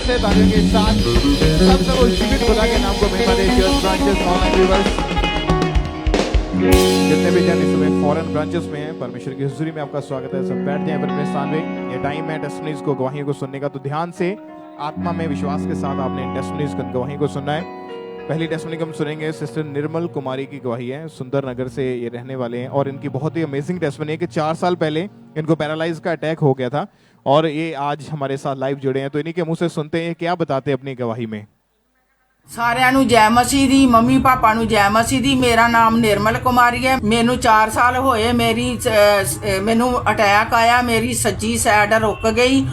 से तालियों के साथ सब उस जीवित खुदा के नाम को महिमा दे। चर्च ब्रांचेस ऑनलाइन व्यूअर्स जितने भी जन इस समय फॉरेन ब्रांचेस में हैं, परमेश्वर की हुजूरी में आपका स्वागत है। सब बैठ जाएं अपने स्थान पे। ये टाइम है टेस्टिमनीज को, गवाहियों को सुनने का, तो ध्यान से आत्मा में विश्वास के साथ आपने इन टेस्टिमनीज को, गवाहियों को सुनना है। पहली टेस्टिमनी हम सुनेंगे सिस्टर निर्मल कुमारी की गवाही है। सुंदर नगर से ये रहने वाले हैं और इनकी बहुत ही अमेजिंग टेस्टिमनी है कि 4 साल पहले इनको पैरालाइज का अटैक हो गया था और ये आज हमारे साथ लाइव जुड़े हैं। तो इन्हीं के मुंह से सुनते हैं क्या बताते हैं अपनी गवाही में। ਸਾਰਿਆਂ ਨੂੰ ਜੈ ਮਸੀਹ ਦੀ। ਮੰਮੀ ਪਾਪਾ ਨੂੰ ਜੈ ਮਸੀਹ ਦੀ। ਮੇਰਾ ਨਾਮ ਨਿਰਮਲ ਕੁਮਾਰੀ ਹੈ। ਮੈਨੂੰ 4 ਸਾਲ ਹੋਏ ਮੈਨੂੰ ਅਟੈਕ ਆਇਆ। ਮੇਰੀ ਸੱਜੀ ਸਾਈਡ ਰੁਕ ਗਈ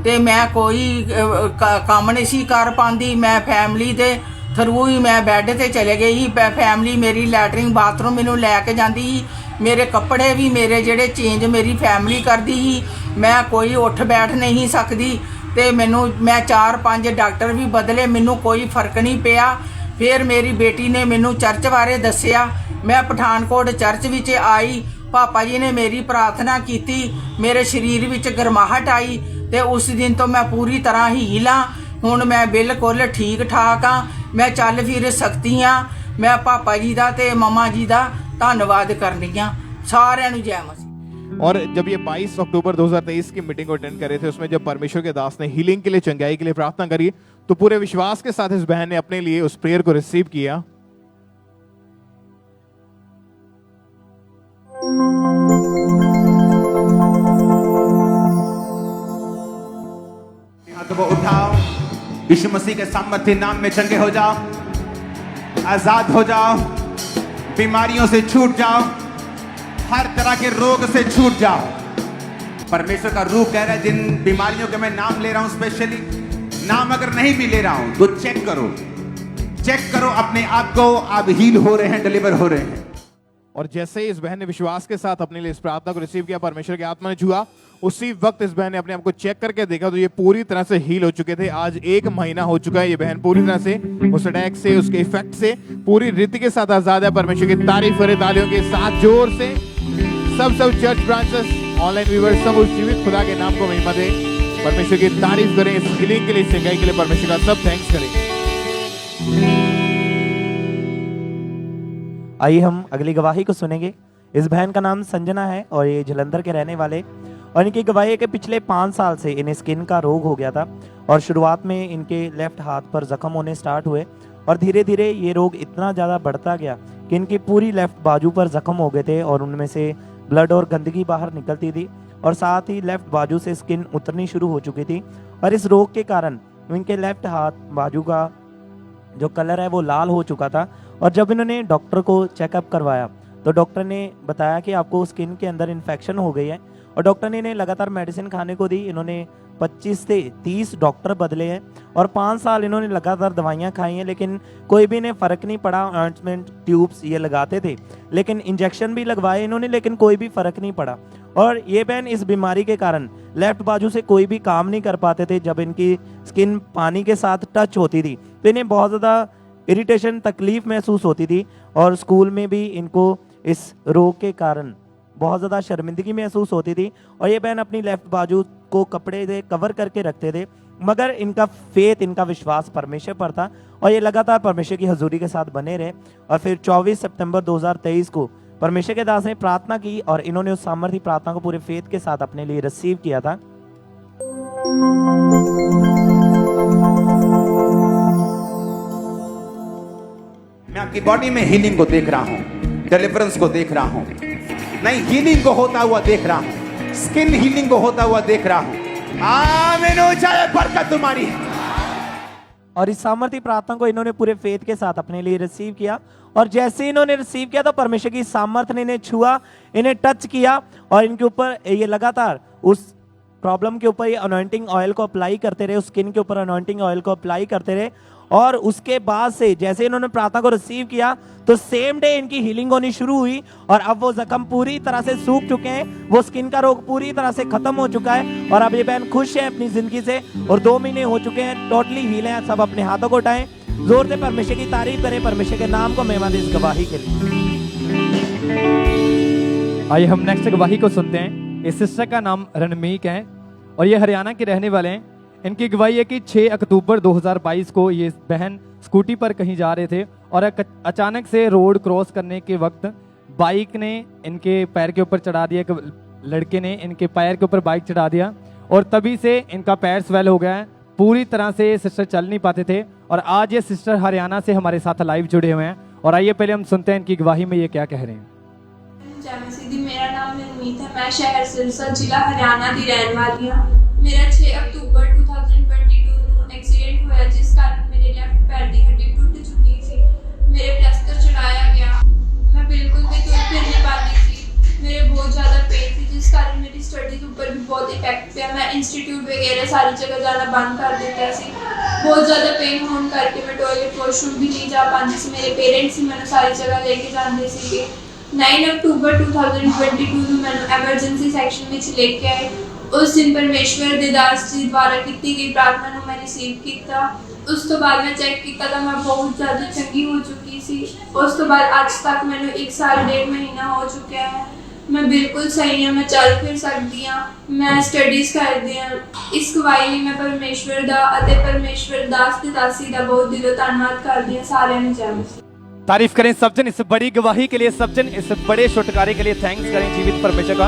ਤੇ ਮੈਂ ਕੋਈ ਕੰਮ ਨਹੀਂ ਸੀ ਕਰ ਪਾਉਂਦੀ। ਮੈਂ ਫੈਮਿਲੀ ਦੇ ਥਰੂ ਹੀ ਮੈਂ ਬੈੱਡ ਤੇ ਚਲੇ ਗਈ। ਫੈਮਿਲੀ ਮੇਰੀ ਲੈਟਰਿੰਗ ਬਾਥਰੂਮ ਮੈਨੂੰ ਲੈ ਕੇ ਜਾਂਦੀ ਸੀ। ਮੇਰੇ ਕੱਪੜੇ ਵੀ ਮੇਰੇ ਜਿਹੜੇ ਚੇਂਜ ਮੇਰੀ ਫੈਮਿਲੀ ਕਰਦੀ ਸੀ। ਮੈਂ ਕੋਈ ਉੱਠ ਬੈਠ ਨਹੀਂ ਸਕਦੀ ਤੇ ਮੈਂ 4-5 ਡਾਕਟਰ ਵੀ ਬਦਲੇ, ਮੈਨੂੰ ਕੋਈ ਫਰਕ ਨਹੀਂ ਪਿਆ। ਫਿਰ ਮੇਰੀ ਬੇਟੀ ਨੇ ਮੈਨੂੰ ਚਰਚ ਬਾਰੇ ਦੱਸਿਆ। ਮੈਂ ਪਠਾਨਕੋਟ ਚਰਚ ਵਿੱਚ ਆਈ। ਪਾਪਾ ਜੀ ਨੇ ਮੇਰੀ ਪ੍ਰਾਰਥਨਾ ਕੀਤੀ। ਮੇਰੇ ਸਰੀਰ ਵਿੱਚ ਗਰਮਾਹਟ ਆਈ ਤੇ ਉਸ ਦਿਨ ਤੋਂ ਮੈਂ ਪੂਰੀ ਤਰ੍ਹਾਂ ਹੀਲ ਹਾਂ। ਹੁਣ ਮੈਂ ਬਿਲਕੁਲ ਠੀਕ ਠਾਕ ਹਾਂ। ਮੈਂ ਚੱਲ ਫਿਰ ਸਕਦੀ ਹਾਂ। ਮੈਂ ਪਾਪਾ ਜੀ ਦਾ ਤੇ ਮਮਾ ਜੀ ਦਾ ਧੰਨਵਾਦ ਕਰਨੀ ਆ। ਸਾਰਿਆਂ ਨੂੰ ਜੈ ਮਸੀਹ। और जब ये 22 अक्टूबर 2023 की मीटिंग को अटेंड कर रहे थे, उसमें जब परमेश्वर के दास ने हीलिंग के लिए, चंगाई के लिए प्रार्थना करी, तो पूरे विश्वास के साथ इस बहन ने अपने लिए उस प्रेयर को रिसीव किया। हाथों को उठाओ, यीशु मसीह के सामर्थ्य नाम में चंगे हो जाओ, आजाद हो जाओ, बीमारियों से छूट जाओ, हर तरह के रोग से छूट जाओ। परमेश्वर का रूह कह रहा है जिन बीमारियों के मैं नाम ले रहा हूं, स्पेशली नाम अगर नहीं भी ले रहा हूं तो चेक करो अपने आप को, आप हील हो रहे हैं, डिलीवर हो रहे हैं। और जैसे ही इस बहन ने विश्वास के साथ अपने लिए इस प्रार्थना को रिसीव किया, परमेश्वर की आत्मा ने छुआ, उसी वक्त इस बहन ने अपने आप को चेक करके देखा तो ये पूरी तरह से हील हो चुके थे। आज 1 महीना हो चुका है। ये बहन पूरी तरह से उस अटैक से, उसके इफेक्ट से पूरी रीति के साथ आजाद है। परमेश्वर की तारीफ करें तालियों के साथ जोर से। सब चर्च ब्रांचेस ऑनलाइन व्यूअर्स सब उस जीवित खुदा के नाम को महिमा दे। परमेश्वर की तारीफ करें इस हीलिंग के लिए, चंगाई के लिए। परमेश्वर का सब थैंक्स करें। आइए हम अगली गवाही को सुनेंगे। इस बहन का नाम संजना है और ये जलंधर के रहने वाले, और इनकी गवाही है कि पिछले 5 साल से इन्हें स्किन का रोग हो गया था और शुरुआत में इनके लेफ्ट हाथ पर जख्म होने स्टार्ट हुए और धीरे धीरे ये रोग इतना ज़्यादा बढ़ता गया कि इनकी पूरी लेफ्ट बाजू पर जख्म हो गए थे और उनमें से ब्लड और गंदगी बाहर निकलती थी और साथ ही लेफ्ट बाजू से स्किन उतरनी शुरू हो चुकी थी। और इस रोग के कारण इनके लेफ्ट हाथ बाजू का जो कलर है वो लाल हो चुका था। और जब इन्होंने डॉक्टर को चेकअप करवाया तो डॉक्टर ने बताया कि आपको स्किन के अंदर इन्फेक्शन हो गई है और डॉक्टर ने इन्हें लगातार मेडिसिन खाने को दी। इन्होंने 25 से 30 डॉक्टर बदले हैं और 5 साल इन्होंने लगातार दवाइयाँ खाई हैं, लेकिन कोई भी इन्हें फ़र्क नहीं पड़ा। ऑइंटमेंट, ट्यूब्स ये लगाते थे, लेकिन इंजेक्शन भी लगवाए इन्होंने, लेकिन कोई भी फ़र्क नहीं पड़ा। और ये बहन इस बीमारी के कारण लेफ्ट बाजू से कोई भी काम नहीं कर पाते थे। जब इनकी स्किन पानी के साथ टच होती थी तो इन्हें बहुत ज़्यादा इरिटेशन, तकलीफ़ महसूस होती थी और स्कूल में भी इनको इस रोग के कारण बहुत ज़्यादा शर्मिंदगी महसूस होती थी। और ये बहन अपनी लेफ्ट बाजू को कपड़े से कवर करके रखते थे, मगर इनका फेथ, इनका विश्वास परमेश्वर पर था और ये लगातार परमेश्वर की हजूरी के साथ बने रहे। और फिर 24 सितंबर 2023 को परमेश्वर के दास ने प्रार्थना की और इन्होंने उस सामर्थ्य प्रार्थना को पूरे फेथ के साथ अपने लिए रिसीव किया था। मैं आपकी बॉडी में हीलिंग को देख रहा हूं, डिलीवरेंस को देख रहा हूं, नहीं हीलिंग को होता हुआ देख रहा हूं, स्किन हीलिंग को होता हुआ देख रहा हूं। आमीन हो जाए बरकत तुम्हारी। और इस सामर्थ्य प्रार्थना को इन्होंने पूरे फेथ के साथ अपने लिए रिसीव किया और जैसे इन्होंने रिसीव किया तो परमेश्वर की सामर्थ्य ने इन्हें छुआ, इन्हें टच किया और इनके ऊपर ये लगातार उस प्रॉब्लम के ऊपर ये अनॉइंटिंग ऑयल को अप्लाई करते रहे, उस स्किन के ऊपर अनॉइंटिंग ऑयल को अप्लाई करते रहे। और उसके बाद से जैसे इन्होंने प्रार्थना को रिसीव किया तो सेम डे इनकी हीलिंग होनी शुरू हुई और अब वो जख्म पूरी तरह से सूख चुके हैं, वो स्किन का रोग पूरी तरह से खत्म हो चुका है और अब ये बहन खुश है अपनी जिंदगी से और 2 महीने हो चुके हैं, टोटली हील है। सब अपने हाथों को उठाएं, जोर से परमेश्वर की तारीफ करें, परमेश्वर के नाम को महिमा दें इस गवाही के लिए। आइए हम नेक्स्ट गवाही को सुनते हैं। इस सिस्टर का नाम रणमीक है और ये हरियाणा के रहने वाले हैं। इनकी गवाही है कि 6 अक्टूबर 2022 को ये बहन स्कूटी पर कहीं जा रहे थे और अचानक से रोड क्रॉस करने के वक्त बाइक ने इनके पैर के ऊपर चढ़ा दिया, एक लड़के ने इनके पैर के ऊपर बाइक चढ़ा दिया और तभी से इनका पैर स्वेल हो गया है। पूरी तरह से सिस्टर चल नहीं पाते थे और आज ये सिस्टर हरियाणा से हमारे साथ लाइव जुड़े हुए हैं और आइए पहले हम सुनते हैं इनकी गवाही में ये क्या कह रहे हैं। जय मसीह दी, मेरा नाम मनमीत है। मैं शहर सिरसा जिला हरियाणा की रहने वाली हूँ। मेरा 6 अक्टूबर 2022 ਨੂੰ एक्सीडेंट होया जिस कारण मेरे लेफ्ट पैर की हड्डी टूट चुकी थी। मेरे प्लास्टर चढ़ाया गया, मैं बिल्कुल भी तुर फिर नहीं पाती थी। मेरे बहुत ज़्यादा पेन थी जिस कारण मेरी स्टडीज ऊपर भी बहुत इफेक्ट पिया। मैं इंस्टीट्यूट वगैरह सारी जगह जाना बंद कर दिता सी। बहुत ज़्यादा पेन होने करके मैं टॉयलेट वॉशरूम भी नहीं जा पाती सी। मेरे पेरेंट्स ही मैंने सारी जगह लेके जाते थे। 9 अक्टूबर 2022 ਨੂੰ ਮੈਨੂੰ ਐਮਰਜੈਂਸੀ ਸੈਕਸ਼ਨ ਵਿੱਚ ਲੈ ਕੇ ਆਏ। ਉਸ ਦਿਨ ਪਰਮੇਸ਼ਵਰ ਦੇ ਦਾਸ ਜੀ ਦੁਆਰਾ ਕੀਤੀ ਗਈ ਪ੍ਰਾਰਥਨਾ ਨੂੰ ਮੈਂ ਰਿਸੀਵ ਕੀਤਾ। ਉਸ ਤੋਂ ਬਾਅਦ ਮੈਂ ਚੈੱਕ ਕੀਤਾ ਤਾਂ ਮੈਂ ਬਹੁਤ ਜ਼ਿਆਦਾ ਚੰਗੀ ਹੋ ਚੁੱਕੀ ਸੀ। ਉਸ ਤੋਂ ਬਾਅਦ ਅੱਜ ਤੱਕ ਮੈਨੂੰ 1 ਸਾਲ 1.5 ਮਹੀਨਾ ਹੋ ਚੁੱਕਿਆ ਹੈ। ਮੈਂ ਬਿਲਕੁਲ ਸਹੀ ਹਾਂ, ਮੈਂ ਚੱਲ ਫਿਰ ਸਕਦੀ ਹਾਂ, ਮੈਂ ਸਟੱਡੀਜ਼ ਕਰਦੀ ਹਾਂ। ਇਸ ਗਵਾਹੀ ਲਈ ਮੈਂ ਪਰਮੇਸ਼ਵਰ ਦਾ ਅਤੇ ਪਰਮੇਸ਼ਵਰ ਦਾਸ ਤੇ ਦਾਸੀ ਦਾ ਬਹੁਤ ਦਿਲੋਂ ਧੰਨਵਾਦ ਕਰਦੀ ਹਾਂ। सारे ਨੂੰ जय मसीह। तारीफ करें सबजन इस बड़ी गवाही के लिए, सबजन इस बड़े छुटकारे के लिए थैंक्स करें जीवित परमेश्वर का।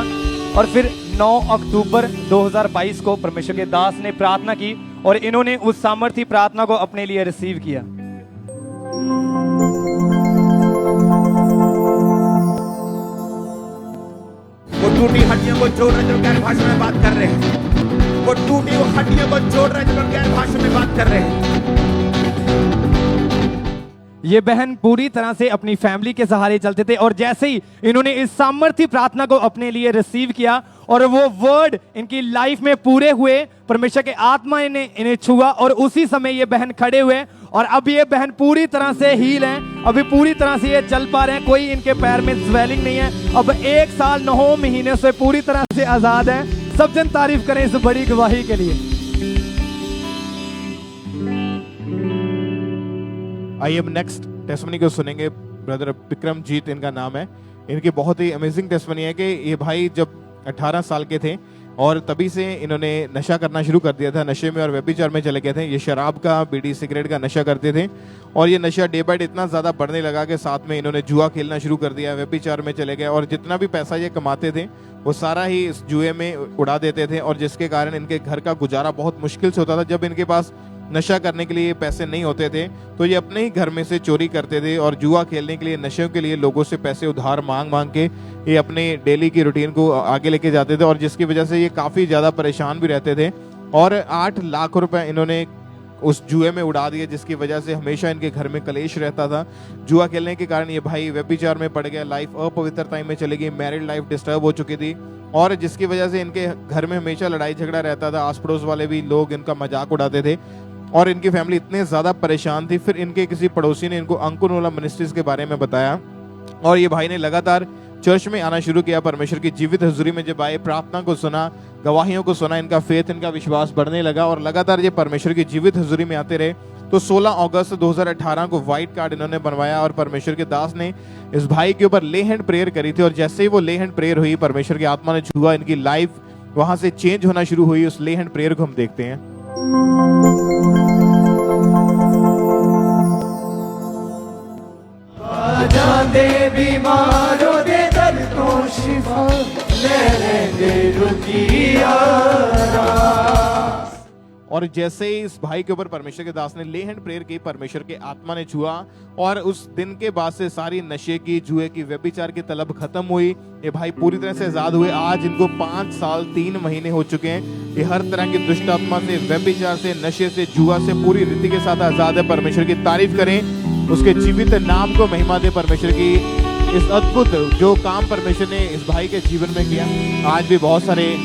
और फिर 9 अक्टूबर 2022 को परमेश्वर के दास ने प्रार्थना की और इन्होंने उस सामर्थ्य प्रार्थना को अपने लिए रिसीव किया। वो टूटी हड्डियों को जोड़ रहे जो गैर भाषा में बात कर रहे हैं। वो टूटी हड्डियों को जोड़ रहे जो गैर भाषा में बात कर रहे हैं। ये बहन पूरी तरह से अपनी फैमिली के सहारे चलते थे और जैसे ही इन्होंने इस सामर्थ्य प्रार्थना को अपने लिए रिसीव किया और वो वर्ड इनकी लाइफ में पूरे हुए, परमेश्वर के आत्मा ने इन्हें छुआ और उसी समय ये बहन खड़े हुए और अब ये बहन पूरी तरह से हील हैं। अभी पूरी तरह से ये चल पा रहे हैं, कोई इनके पैर में स्वेलिंग नहीं है। अब 1 साल 9 महीने से पूरी तरह से आजाद है। सब जन तारीफ करें इस बड़ी गवाही के लिए। आइए अब नेक्स्ट टेस्टमनी को सुनेंगे। ब्रदर विक्रमजीत इनका नाम है। इनकी बहुत ही अमेजिंग टेस्टमनी है कि ये भाई जब 18 साल के थे और तभी से इन्होंने नशा करना शुरू कर दिया था। नशे में और व्यभिचार में चले गए थे। ये शराब का, बीड़ी सिगरेट का नशा करते थे और ये नशा डे बाय डे इतना ज़्यादा बढ़ने लगा कि साथ में इन्होंने जुआ खेलना शुरू कर दिया, व्यभिचार में चले गए और जितना भी पैसा ये कमाते थे वो सारा ही इस जुए में उड़ा देते थे और जिसके कारण इनके घर का गुजारा बहुत मुश्किल से होता था। जब इनके पास नशा करने के लिए पैसे नहीं होते थे तो ये अपने ही घर में से चोरी करते थे और जुआ खेलने के लिए, नशे के लिए लोगों से पैसे उधार मांग मांग के ये अपने डेली की रूटीन को आगे लेके जाते थे और जिसकी वजह से ये काफ़ी ज़्यादा परेशान भी रहते थे और 8 लाख रुपए इन्होंने उस जुए में उड़ा दिए, जिसकी वजह से हमेशा इनके घर में कलेश रहता था। जुआ खेलने के कारण ये भाई व्यभिचार में पड़ गया, लाइफ अपवित्रता में चली गई, मैरिड लाइफ डिस्टर्ब हो चुकी थी और जिसकी वजह से इनके घर में हमेशा लड़ाई झगड़ा रहता था। आस पड़ोस वाले भी लोग इनका मजाक उड़ाते थे और इनकी फैमिली इतने ज़्यादा परेशान थी। फिर इनके किसी पड़ोसी ने इनको अंकुरनोला मिनिस्ट्रीज के बारे में बताया और ये भाई ने लगातार चर्च में आना शुरू किया। परमेश्वर की जीवित हजूरी में जब आए, प्रार्थना को सुना, गवाहियों को सुना, इनका फेथ, इनका विश्वास बढ़ने लगा और लगातार ये परमेश्वर की जीवित हजूरी में आते रहे। तो 16 अगस्त 2018 को व्हाइट कार्ड इन्होंने बनवाया और परमेश्वर के दास ने इस भाई के ऊपर ले हैंड प्रेयर करी थी और जैसे ही वो ले हैंड प्रेयर हुई, परमेश्वर की आत्मा ने छुआ, इनकी लाइफ वहां से चेंज होना शुरू हुई। उस ले हैंड प्रेयर को हम देखते हैं। दे बीमारों दे दर्दों शिफा ले दे रुकिया। और जैसे ही इस भाई के ऊपर परमेश्वर के दास ने ले हैंड प्रेयर की, परमेश्वर के आत्मा ने छुआ और उस दिन के बाद से सारी नशे की, जुए की, व्यभिचार की तलब खत्म हुई। ये भाई पूरी तरह से आजाद हुए। आज इनको 5 साल 3 महीने हो चुके हैं। ये हर तरह की दुष्ट आत्मा से, व्यभिचार से, नशे से, जुआ से पूरी रीति के साथ आजाद है। परमेश्वर की तारीफ करें, उसके जीवित नाम को महिमा दे। परमेश्वर की इस अद्भुत जो काम परमेश्वर ने इस भाई के जीवन में किया। आज भी बहुत सारे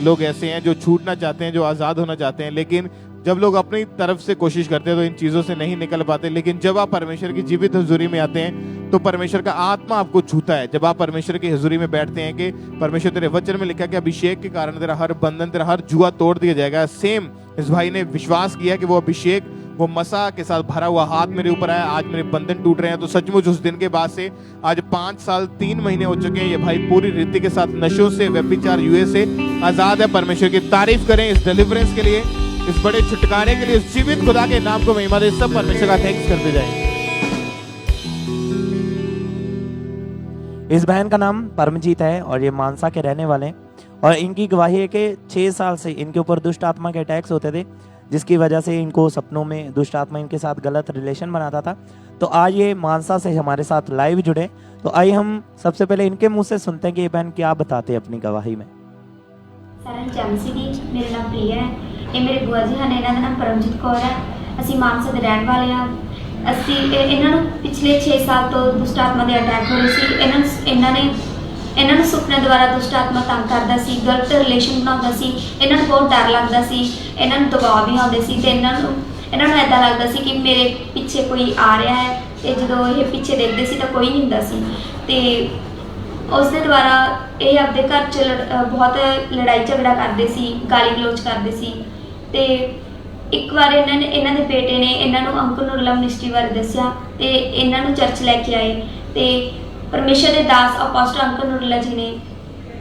लोग ऐसे हैं जो छूटना चाहते हैं, जो आज़ाद होना चाहते हैं, लेकिन जब लोग अपनी तरफ से कोशिश करते हैं तो इन चीज़ों से नहीं निकल पाते। लेकिन जब आप परमेश्वर की जीवित हुजूरी में आते हैं तो परमेश्वर का आत्मा आपको छूता है। जब आप परमेश्वर की हुजूरी में बैठते हैं कि परमेश्वर तेरे वचन में लिखा कि अभिषेक के कारण तेरा हर बंधन, तेरा हर जुआ तोड़ दिया जाएगा। सेम इस भाई ने विश्वास किया कि वो अभिषेक वो मसा के साथ भरा हुआ हाथ मेरे ऊपर आया, आज मेरे बंधन टूट रहे हैं। तो सचमुच उस दिन के बाद से आज 5 साल 3 महीने हो चुके हैं, ये भाई पूरी रीति के साथ नशों से, व्यभिचार, यूएस से आजाद है। परमेश्वर की तारीफ करें इस डिलीवरेंस के लिए, इस बड़े छुटकारे के लिए, इस जीवित खुदा के नाम को महिमा दे। सब परमेश्वर का थैंक्स करते जाएं। इस बहन का नाम परमजीत है और ये मानसा के रहने वाले हैं और इनकी गवाही है कि 6 साल से इनके ऊपर दुष्ट आत्मा के अटैक्स होते थे, जिसकी वजह से इनको सपनों में दुष्ट आत्मा इनके साथ गलत रिलेशन बनाता था। तो आज ये मानसा से हमारे साथ लाइव जुड़े, तो आइए हम सबसे पहले इनके मुंह से सुनते हैं कि ये बहन क्या बताते हैं अपनी गवाही में। सारन जमसी दी, मेरा नाम प्रिया है, ये मेरे बुआ जी हैं, इन्हों का नाम परमजीत कौर है। असी मानसा के रहने वाले हाँ। असी इन्हों पिछले 6 साल तो दुष्ट आत्मा के अटैक हो रहे थे। इन्होंने सुपने द्वारा दुष्ट आत्मा तंग करता सी, गलत रिलेशन बनाता सी, इन्हों बहुत डर लगता सी, इन्हों दबाव भी आते सी, तो इन्हों ऐसा लगता सी कि मेरे पीछे कोई आ रहा है, तो जो ये पीछे देखते सी तो कोई नहीं होंदा सी। तो उसके द्वारा ये अपने घर च बहुत लड़ाई झगड़ा करते सी, गाली गलोच करते सी। तो एक बार इन्हों के बेटे ने इन्हों अंकल नूरुल्लाह मिनिस्ट्री बारे दसिया, तो इन्हों चर्च लैके आए। तो परमेश्वर के दास अपोस्टल अंकल नूरुल्लाह जी ने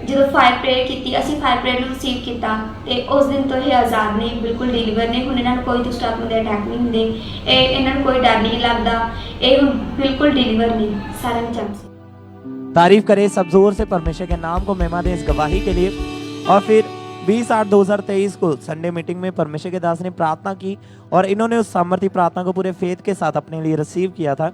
जो फायर प्रेयर की, असी फायर प्रेयर रिसीव किया, तो उस दिन तो ये आज़ाद ने, बिल्कुल डिलीवर ने। हुण इन्होंने कोई दुष्ट आत्मा के अटैक नहीं होंगे, इन्होंने कोई डर नहीं लगता, ये बिल्कुल डिलीवर ने। सारन जमसी तारीफ करें सब जोर से परमेश्वर के नाम को महिमा दें इस गवाही के लिए। और फिर 20/8/2023 को संडे मीटिंग में परमेश्वर के दास ने प्रार्थना की और इन्होंने उस सामर्थी प्रार्थना को पूरे फेथ के साथ अपने लिए रिसीव किया था।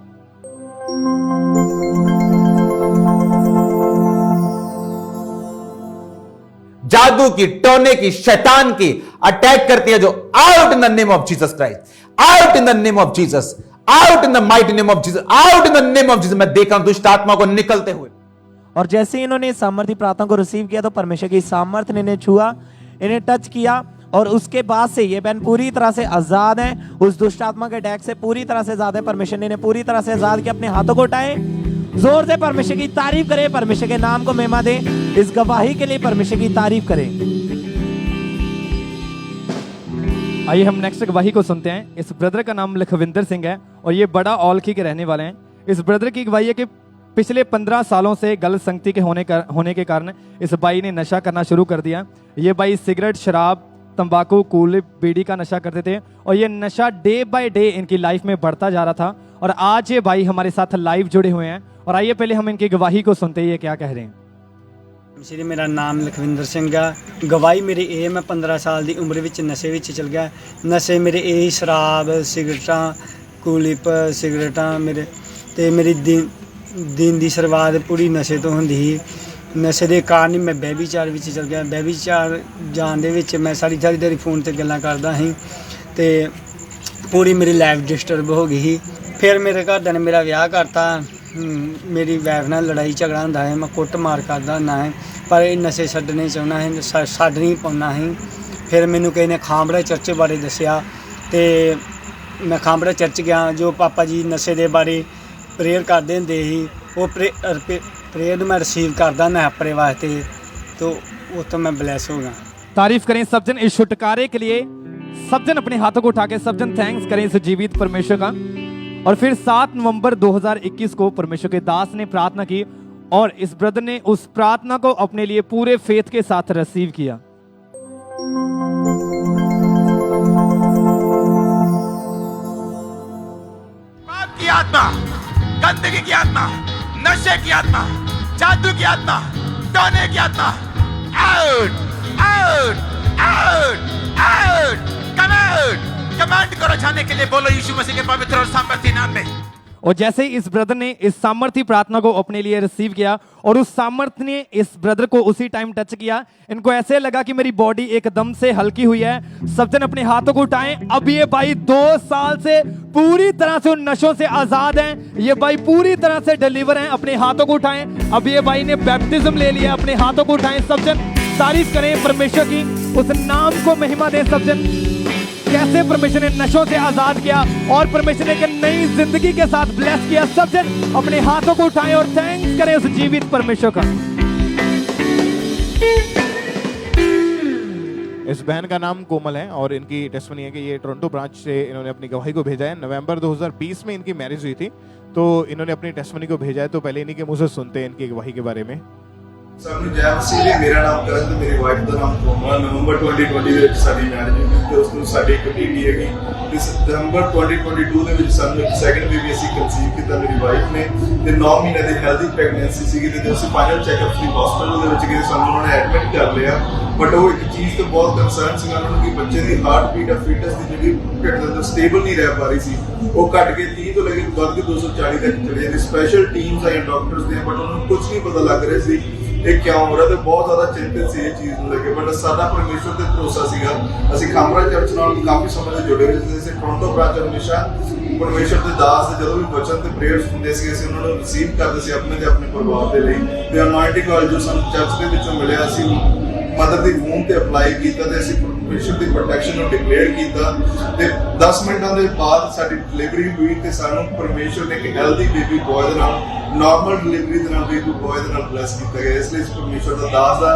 जादू की, टोने की, शैतान की अटैक करती है जो out in the name of Jesus Christ, out in the name of Jesus, out in the mighty name of Jesus, out in the name of Jesus. मैं देखा हूं दुष्ट आत्मा को निकलते हुए। और जैसे ही इन्होंने सामर्थी प्रार्थना को रिसीव किया तो परमेश्वर की सामर्थ ने इन्हें छुआ, इन्हें टच किया और उसके बाद से ये बहन पूरी तरह से आजाद है, उस दुष्ट आत्मा के अटैक से पूरी तरह से आजाद है। परमेश्वर ने इन्हें पूरी तरह से आजाद किया। अपने हाथों को उठाएं, जोर से परमेश्वर की तारीफ करें, परमेश्वर के नाम को महिमा दें। इस गवाही के लिए परमेश्वर की तारीफ करें। आइए हम नेक्स्ट गवाही को सुनते हैं। इस ब्रदर का नाम लखविंदर सिंह है और ये बड़ा औलखी के रहने वाले हैं। इस ब्रदर की गवाही है कि पिछले 15 सालों से गलत संगति के होने के कारण इस भाई ने नशा करना शुरू कर दिया। ये भाई सिगरेट, शराब, तंबाकू, कूल, बीड़ी का नशा करते थे और ये नशा डे बाय डे इनकी लाइफ में बढ़ता जा रहा था। और आज ये भाई हमारे साथ लाइव जुड़े हुए हैं और आइए पहले हम इनकी गवाही को सुनते हैं, ये क्या कह रहे हैं। श्री मेरा नाम लखविंदर सिंह है। गवाही मेरी ये, मैं 15 साल की उम्र में नशे में चल गया। नशे मेरे यही शराब, सिगरटा, कूलिप, सिगरटा मेरे ते मेरी दिन की शुरुआत पूरी नशे तो होंदी ही। नशे के कारण ही मैं व्यभिचार में चल गया। व्यभिचार जान दे विच मैं सारी दिहाड़ी फोन से गल्लां करदा ही ते पूरी मेरी लाइफ डिस्टर्ब हो गई ही। फिर मेरे घरदे ने मेरा विआह करता। मेरी वाइफ नाल लड़ाई झगड़ा होंदा है, मैं कुट मार करदा हुंदा है, पर ये नशे छड्डने चाहुंदा है, छड्ड नहीं पाउंदा ही। फिर मैनूं किसी ने खांबड़ा चर्च बारे दसिया ते मैं खांबड़ा चर्च गया। जो पापा जी नशे के बारे प्रेयर करते होंदे ही, वो प्रेयर मैं रिसीव करदा मैं अपने वास्ते, तो उस तो मैं ब्लैस हो गया। तारीफ करें सब जन इस छुटकारे के लिए। सब जन अपने हाथों को उठा के सब जन थैंक्स करें इस जीवित परमेश्वर का। और फिर 7 नवंबर 2021 को परमेश्वर के दास ने प्रार्थना की और इस ब्रदर ने उस प्रार्थना को अपने लिए पूरे फेथ के साथ रिसीव किया। पाप की आत्मा, गंदगी की आत्मा, नशे की आत्मा, जादू की आत्मा, टोने की आत्मा, out out out out, come out. Command करो जाने के लिए, बोलो यीशु मसीह के पवित्र और सामर्थी नाम में। और जैसे ही इस ब्रदर ने इस सामर्थी प्रार्थना को अपने लिए रिसीव किया और उस सामर्थ्य ने इस ब्रदर को उसी टाइम टच किया, इनको ऐसे लगा कि मेरी बॉडी एकदम से हल्की हुई है। सब जन अपने हाथों को उठाएं। अब ये भाई 2 साल से पूरी तरह से उन नशों से आजाद हैं। ये भाई पूरी तरह से डिलीवर हैं। अपने हाथों को उठाएं। अब ये भाई ने बैप्टिज्म ले लिया। अपने हाथों को उठाएं। सब जन तारीफ करें परमेश्वर की, उस नाम को महिमा दें। सब जन कैसे परमेश्वर ने नशों से आजाद किया और परमेश्वर ने एक नई जिंदगी के साथ ब्लेस किया। सब जन अपने हाथों को उठाएं और थैंक्स करें उस जीवित परमेश्वर का। इस बहन का नाम कोमल है और इनकी टेस्टमनी है कि ये टोरंटो ब्रांच से इन्होंने अपनी गवाही को भेजा है। नवंबर 2020 में इनकी मैरिज हुई थी, तो इन्होंने अपनी टेस्टमनी को भेजा है। तो पहले इन्हीं के मुंह से सुनते हैं इनकी गवाही के बारे में। ਸਾਨੂੰ ਜੈ ਮਸੀਹ ਜੀ। ਮੇਰਾ ਨਾਮ ਕਰਨ ਤੇ ਮੇਰੀ ਵਾਈਫ ਦਾ ਨਾਮ ਕੋਮਲ। ਨਵੰਬਰ 2020 ਦੇ ਵਿੱਚ ਸਾਡੀ ਮੈਰਿਜ ਹੋਈ ਤੇ ਉਸ ਤੋਂ ਸਾਡੀ ਇੱਕ ਬੇਬੀ ਹੈਗੀ। ਤੇ ਸਤੰਬਰ 2022 ਦੇ ਵਿੱਚ ਸਾਨੂੰ ਇੱਕ ਸੈਕੰਡ ਬੇਬੀ ਅਸੀਂ ਕਨਸੀਵ ਕੀਤਾ ਮੇਰੀ ਵਾਈਫ ਨੇ ਤੇ 9 ਮਹੀਨੇ ਦੀ ਹੈਲਦੀ ਪ੍ਰੈਗਨੈਂਸੀ ਸੀਗੀ ਤੇ ਜਦੋਂ ਅਸੀਂ ਫਾਈਨਲ ਚੈੱਕਅਪ ਲਈ ਹਸਪੀਟਲ ਦੇ ਵਿੱਚ ਗਏ ਸਾਨੂੰ ਉਹਨਾਂ ਨੇ ਐਡਮਿਟ ਕਰ ਲਿਆ। ਬਟ ਉਹ ਇੱਕ ਚੀਜ਼ ਤੋਂ ਬਹੁਤ ਕੰਸਰਨ ਸੀਗਾ ਉਹਨਾਂ ਨੂੰ ਕਿ ਬੱਚੇ ਦੀ ਹਾਰਟ ਬੀਟ ਆ ਫੀਟਸ ਦੀ ਜਿਹੜੀ ਢਿੱਡ ਦੇ ਅੰਦਰ ਸਟੇਬਲ ਨਹੀਂ ਰਹਿ ਪਾ ਰਹੀ ਸੀ। ਉਹ ਘਟ ਕੇ 30 ਤੋਂ ਲੈ ਕੇ ਵੱਧ ਕੇ 240 ਤੱਕ ਚਲੇ ਜਾਂਦੀ। ਸਪੈਸ਼ਲ ਟੀਮਸ ਆਈਆਂ ਡਾਕਟਰਸ ਦੀਆਂ ਬਟ ਉਹਨਾਂ ਨੂੰ ਕੁਝ ਨਹੀਂ ਪਤਾ ਲੱਗ ਰਿਹਾ ਸੀ ਇਹ ਕਿਉਂ ਹੋ ਰਿਹਾ ਤੇ ਬਹੁਤ ਜ਼ਿਆਦਾ ਚਿੰਤਿਤ ਸੀ ਇਹ ਚੀਜ਼ ਨੂੰ ਲੈ ਕੇ। ਬਟ ਸਾਡਾ ਪਰਮੇਸ਼ਵਰ ਤੇ ਭਰੋਸਾ ਸੀਗਾ। ਅਸੀਂ ਖਾਮਰਾ ਚਰਚ ਨਾਲ ਕਾਫੀ ਸਮੇਂ ਤੋਂ ਜੁੜੇ ਹੋਏ ਸੀ। ਅਸੀਂ ਟੋਰੰਟੋ ਬ੍ਰਾਂਚ ਹਮੇਸ਼ਾ ਪਰਮੇਸ਼ਵਰ ਦੇ ਦਾਸ ਦੇ ਜਦੋਂ ਵੀ ਵਚਨ ਤੇ ਪ੍ਰੇਅਰਸ ਹੁੰਦੇ ਸੀ ਅਸੀਂ ਉਹਨਾਂ ਨੂੰ ਰਿਸੀਵ ਕਰਦੇ ਸੀ ਆਪਣੇ ਤੇ ਆਪਣੇ ਪਰਿਵਾਰ ਦੇ ਲਈ। ਤੇ ਅਨੋਇੰਟਿੰਗ ਆਇਲ ਜੋ ਸਾਨੂੰ ਚਰਚ ਦੇ ਵਿੱਚੋਂ ਮਿਲਿਆ ਸੀ ਮਦਰ ਦੀ ਵੂਮ ਤੇ ਅਪਲਾਈ ਕੀਤਾ ਤੇ ਅਸੀਂ ਪਰਮੇਸ਼ਵਰ ਦੀ ਪ੍ਰੋਟੈਕਸ਼ਨ ਨੂੰ ਡਿਕਲੇਅਰ ਕੀਤਾ ਤੇ 10 ਮਿੰਟਾਂ ਦੇ ਬਾਅਦ ਸਾਡੀ ਡਿਲੀਵਰੀ ਹੋਈ ਤੇ ਸਾਨੂੰ ਪਰਮੇਸ਼ਵਰ ਨੇ ਇੱਕ ਹੈਲਦੀ ਬੇਬੀ ਬॉय ਦੇ ਨਾਲ ਨਾਰਮਲ ਡਿਲੀਵਰੀ ਦੇ ਨਾਲ ਬੇਬੀ ਬॉय ਦੇ ਨਾਲ ਬਲੈਸ ਕੀਤਾ ਗਿਆ। ਇਸ ਲਈ ਪਰਮੇਸ਼ਵਰ ਦਾ ਦਾਸ ਦਾ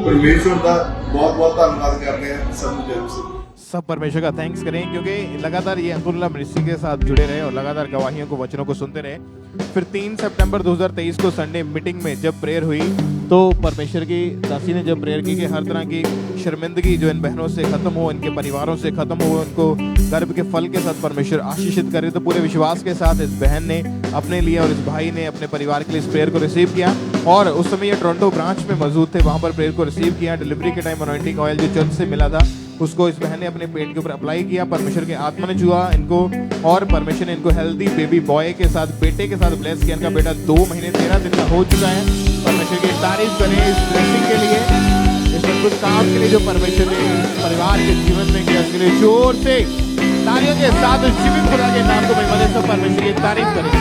ਪਰਮੇਸ਼ਵਰ ਦਾ ਬਹੁਤ ਬਹੁਤ ਧੰਨਵਾਦ ਕਰਦੇ ਹਾਂ। ਸਭ ਨੂੰ ਜੈ ਮਸੀਹ। सब परमेश्वर का थैंक्स करें क्योंकि लगातार ये अंकुरल्ला मिनिस्ट्री के साथ जुड़े रहे और लगातार गवाहियों को वचनों को सुनते रहे। फिर 3 सितंबर 2023 को संडे मीटिंग में जब प्रेयर हुई तो परमेश्वर की दासी ने जब प्रेयर की कि हर तरह की शर्मिंदगी जो इन बहनों से खत्म हो, इनके परिवारों से खत्म हो, उनको गर्भ के फल के साथ परमेश्वर आशीषित करे। तो पूरे विश्वास के साथ इस बहन ने अपने लिए और इस भाई ने अपने परिवार के लिए इस प्रेयर को रिसीव किया और उस समय ये टोरंटो ब्रांच में मौजूद थे, वहां पर प्रेयर को रिसीव किया। डिलीवरी के टाइम अनॉइंटिंग ऑयल जो चर्च से मिला था उसको इस बहन ने अपने पेट के ऊपर अप्लाई किया। परमेश्वर के आत्मा ने छुआ इनको और परमेश्वर ने इनको हेल्दी बेबी बॉय के साथ बेटे के साथ ब्लेस किया। इनका बेटा 2 महीने 13 दिन का हो चुका है। परमेश्वर की तारीफ करें इस ब्लेसिंग के लिए, इस अद्भुत काम के लिए जो परमेश्वर ने परिवार के जीवन में किया। उसके लिए जोर से तालियों के साथ जीवित खुदा के नाम को महिमा दे। सब परमेश्वर की तारीफ करें।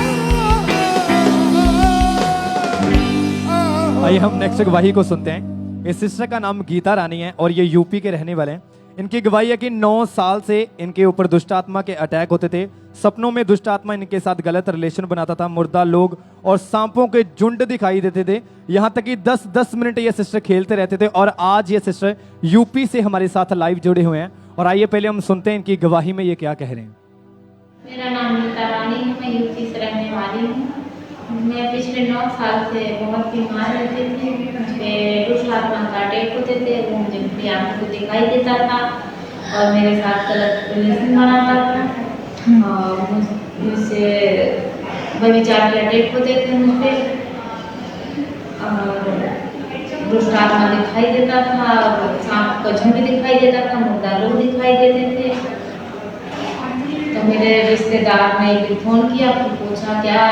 आइए हम नेक्स्ट गवाही को सुनते हैं। इस सिस्टर का नाम गीता रानी है और ये यूपी के रहने वाले हैं। इनकी गवाही है कि 9 साल से इनके ऊपर दुष्ट आत्मा के अटैक होते थे। सपनों में दुष्ट आत्मा इनके साथ गलत रिलेशन बनाता था। मुर्दा लोग और सांपों के झुंड दिखाई देते थे। यहाँ तक कि 10-10 मिनट ये सिस्टर खेलते रहते थे और आज ये सिस्टर यूपी से हमारे साथ लाइव जुड़े हुए हैं। और आइए पहले हम सुनते हैं इनकी गवाही में ये क्या कह रहे हैं। मेरा नाम गीता रानी है, मैं यूपी से रहने वाली हूँ। मैं पिछले 9 साल से बहुत बीमार रहती थी। मुझे दुष्ट आत्मा का अटैक होते थे। वो मुझे अपनी आंखों को दिखाई देता था और मेरे साथ गलत रिलेशन बनाता था और मुझसे व्यभिचार के अटैक होते थे मुझ पर और दुष्ट आत्मा दिखाई देता था, सांप का झुंड दिखाई देता था, मुर्दा लोग दिखाई देते थे। तो मेरे रिश्तेदार ने एक फोन किया, फिर पूछा क्या,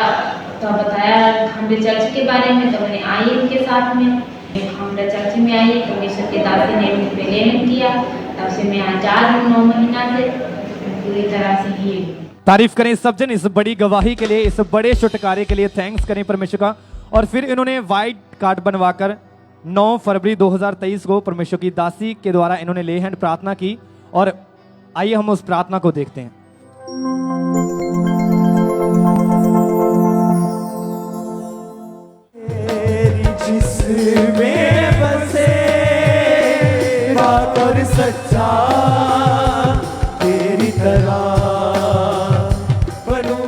तो बताया हमरे चर्च के बारे में। तो मैंने आई उनके साथ में, हमरे चर्च में आई। परमेश्वर के दास ने मुझ पे लेन किया, तब से मैं आजाद हूँ। 9 महीना से पूरी तरह से ही। तारीफ करें सब जन इस बड़ी गवाही के लिए, इस बड़े छुटकारे के लिए। थैंक्स करें परमेश्वर का। और फिर इन्होंने व्हाइट कार्ड बनवाकर 9 फरवरी 2023 को परमेश्वर की दासी के द्वारा इन्होंने ले हैंड प्रार्थना की। और आइए हम उस प्रार्थना को देखते हैं। जिसमें बसे बात और सच्चा तेरी तरह बनूं।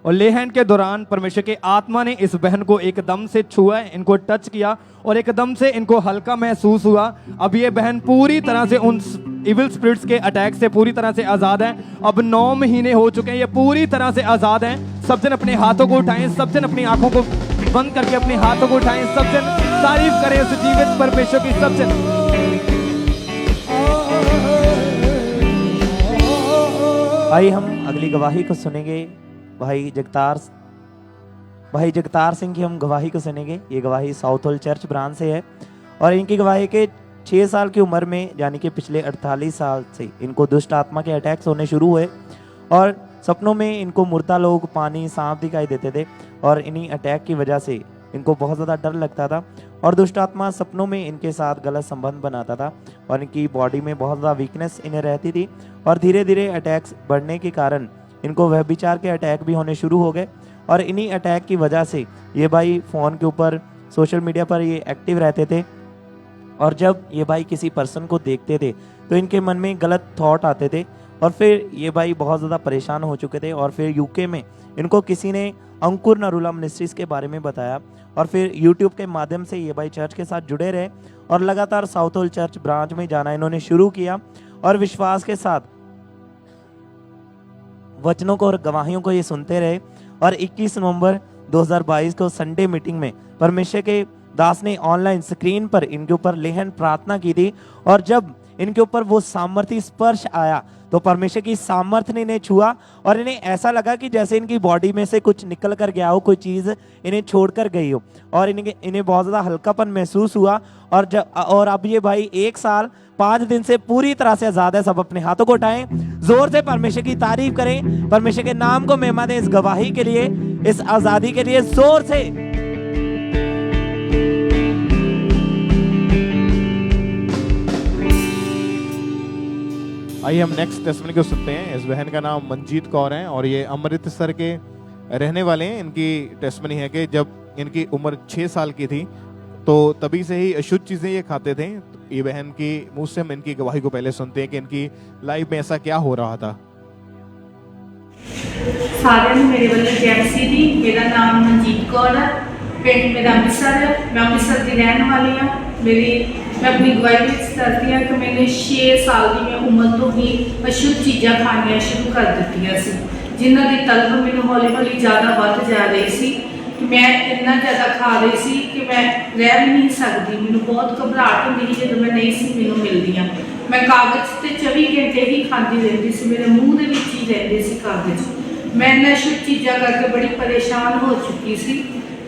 और ले हैंड के दौरान परमेश्वर के आत्मा ने इस बहन को एकदम से छुआ, इनको टच किया और एकदम से इनको हल्का महसूस हुआ। अब ये बहन पूरी तरह से उन इविल स्पिरिट्स के अटैक से पूरी तरह से आजाद है। अब 9 महीने हो चुके हैं, ये पूरी तरह से आजाद हैं। सब जन अपने हाथों को उठाएं, सब जन अपनी आंखों को बंद करके अपने हाथों को उठाएं, सब जन तारीफ करें उस जीवित परमेश्वर की। सब जन भाई हम अगली गवाही को सुनेंगे। भाई जगतार सिंह की हम गवाही को सुनेंगे। ये गवाही साउथ होल चर्च ब्रांच से है और इनकी गवाही के 6 साल की उम्र में यानी कि पिछले 48 साल से इनको दुष्ट आत्मा के अटैक्स होने शुरू हुए और सपनों में इनको मुर्दा लोग, पानी, सांप दिखाई देते थे और इन्हीं अटैक की वजह से इनको बहुत ज़्यादा डर लगता था और दुष्ट आत्मा सपनों में इनके साथ गलत संबंध बनाता था और इनकी बॉडी में बहुत ज़्यादा वीकनेस इन्हें रहती थी और धीरे धीरे अटैक्स बढ़ने के कारण इनको व्यभिचार के अटैक भी होने शुरू हो गए। और इन्हीं अटैक की वजह से ये भाई फ़ोन के ऊपर, सोशल मीडिया पर ये एक्टिव रहते थे और जब ये भाई किसी पर्सन को देखते थे तो इनके मन में गलत थॉट आते थे और फिर ये भाई बहुत ज़्यादा परेशान हो चुके थे और फिर यूके में इनको किसी ने अंकुर नरूला मिनिस्ट्रीज के बारे में बताया और फिर यूट्यूब के माध्यम से ये भाई चर्च के साथ जुड़े रहे और लगातार साउथ होल चर्च ब्रांच में जाना इन्होंने शुरू किया और विश्वास के साथ वचनों को और गवाहियों को ये सुनते रहे। और 21 नवंबर 2022 को संडे मीटिंग में परमेश्वर के दास ने ऑनलाइन स्क्रीन पर इनके ऊपर लेहन प्रार्थना की थी और जब इनके ऊपर वो सामर्थ्य स्पर्श आया तो परमेश्वर की सामर्थ्य ने इन्हें छुआ और इन्हें ऐसा लगा कि जैसे इनकी बॉडी में से कुछ निकल कर गया हो, कोई चीज़ इन्हें छोड़कर गई हो और इन्हें बहुत ज़्यादा हल्कापन महसूस हुआ। और अब ये भाई 1 साल 5 दिन से पूरी तरह से आज़ाद है। सब अपने हाथों को उठाएं, जोर से परमेश्वर की तारीफ करें, परमेश्वर के नाम को महिमा दें इस गवाही के लिए, इस आज़ादी के लिए जोर से। आइए हम नेक्स्ट टेस्टमनी को सुनते हैं। इस बहन का नाम मंजीत कौर है और ये अमृतसर के रहने वाले हैं। इनकी टेस्टमनी है कि जब इनकी उम्र 6 साल की थी तो तभी से ही अशुद्ध चीज़ें ये खाते थे। ये बहन की मुंह से हम इनकी गवाही को पहले सुनते हैं कि इनकी लाइफ में ऐसा क्या हो रहा था। सारे मेरे वाले जैमसी दी, मेरा नाम मनजीत कौर है, पिंड मेरा अमृतसर है, मैं अमृतसर की रहने वाली हूँ। मैं अपनी गवाही करती हूँ कि मैंने 6 साल की मैं उम्र तो ही अशुद्ध चीज़ां खानियां शुरू कर दित्तियां सी, जिन्हां दी तलब मैनूं हौली हौली ज़्यादा वध जा रही सी कि मैं इन्ना ज़्यादा खा रही सी कि मैं रह भी नहीं सकती। मैनूं बहुत घबराहट होंदी सी जदों मैं नहीं सी मैनूं मिलदियां। मैं कागज़ ते 24 घंटे ही खाती रहती सी, मेरे मूँह दे विच ही रहंदे सी कागज़। मैं इन्ना अशुद्ध चीज़ां करके बड़ी परेशान हो चुकी सी।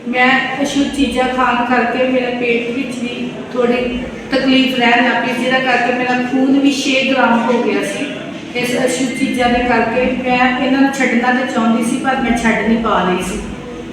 मैं अशुद्ध चीज़ां खाण करके मेरे पेट विच भी थोड़ी तकलीफ रहन लग पई, जिहदा करके मेरा खून भी 6 ग्राम हो गया सी। इस अशुद्ध चीज़ां दे करके मैं इन्हां नूं छड्डना तो चाहुंदी सी पर मैं छड्ड नहीं पा रही सी।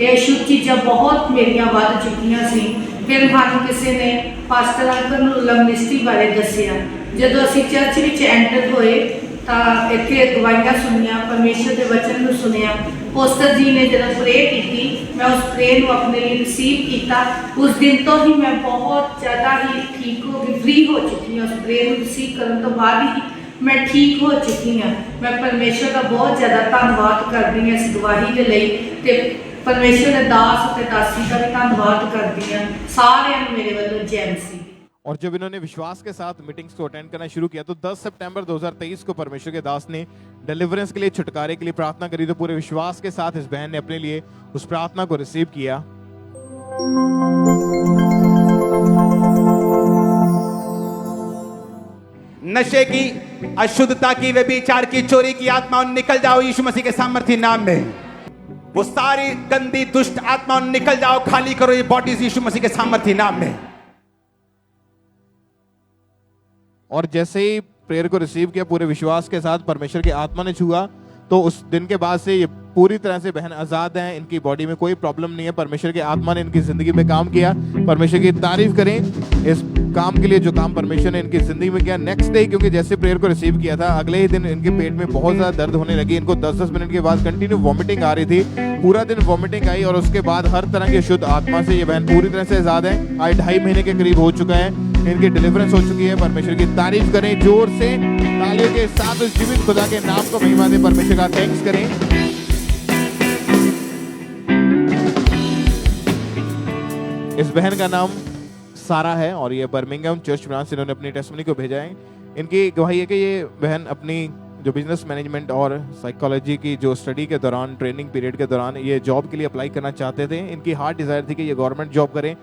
ये अशुद्ध चीज़ां बहुत मेरियां वध चुकियां सी। फिर सानूं किसी ने पास्टर अंकल नरूला मिनिस्ट्री बारे दस्सिया। जदों असीं चर्च विच एंटर होए तां इत्थे गवाहियां सुनिया, परमेश्वर के वचन को सुनिया। पोस्टर जी ने जब प्रे की, मैं उस प्रे को अपने लिए रिसीव किया। उस दिन तो ही मैं बहुत ज़्यादा ही ठीक हो गई, फ्री हो चुकी हूँ। उस प्रे को रिसीव करने तो बाद ही मैं ठीक हो चुकी हूँ। मैं परमेश्वर का बहुत ज़्यादा धन्यवाद करती हूँ इस गवाही के लिए, ते परमेश्वर के दास ते दासी का भी धन्यवाद करती हूँ। सारे मेरे वालों जय मसीह। और जब इन्होंने विश्वास के साथ मीटिंग्स को अटेंड करना शुरू किया तो 10 सितंबर 2023 को परमेश्वर के दास ने डिलीवरेंस के लिए, छुटकारे के लिए प्रार्थना करी। तो पूरे विश्वास के साथ इस बहन ने अपने लिए उस प्रार्थना को रिसीव किया। नशे की, अशुद्धता की, व्यभिचार की, चोरी की आत्माओं निकल जाओ यीशु मसीह के सामर्थ्य नाम में। वो सारी गंदी दुष्ट आत्माओं निकल जाओ, खाली करो ये बॉडीज यीशु मसीह के सामर्थ्य नाम में। और जैसे ही प्रेयर को रिसीव किया पूरे विश्वास के साथ, परमेश्वर की आत्मा ने छुआ तो उस दिन के बाद से ये पूरी तरह से बहन आजाद हैं। इनकी बॉडी में कोई प्रॉब्लम नहीं है। परमेश्वर की आत्मा ने इनकी जिंदगी में काम किया। परमेश्वर की तारीफ करें इस काम के लिए जो काम परमेश्वर ने इनकी जिंदगी में किया। नेक्स्ट डे, क्योंकि जैसे प्रेयर को रिसीव किया था, अगले ही दिन इनके पेट में बहुत ज्यादा दर्द होने लगी। इनको 10-10 मिनट के बाद कंटिन्यू वॉमिटिंग आ रही थी। पूरा दिन वॉमिटिंग आई और उसके बाद हर तरह की शुद्ध आत्मा से ये बहन पूरी तरह से आजाद है। आज 2.5 महीने के करीब हो चुका है, इनकी डिलीवरेंस हो चुकी है। परमेश्वर की तारीफ करें जोर से, तालियों के साथ उस जीवित खुदा के नाम को महिमा दें, परमेश्वर का थैंक्स करें। इस बहन का नाम सारा है और ये बर्मिंघम चर्च ब्रांच से इन्होंने अपनी टेस्टिमनी को भेजा है। इनकी गवाही है कि ये बहन अपनी जो बिजनेस मैनेजमेंट और साइकोलॉजी की जो स्टडी के दौरान, ट्रेनिंग पीरियड के दौरान ये जॉब के लिए अप्लाई करना चाहते थे। इनकी हार्ट डिजायर थी कि ये गवर्नमेंट जॉब करें।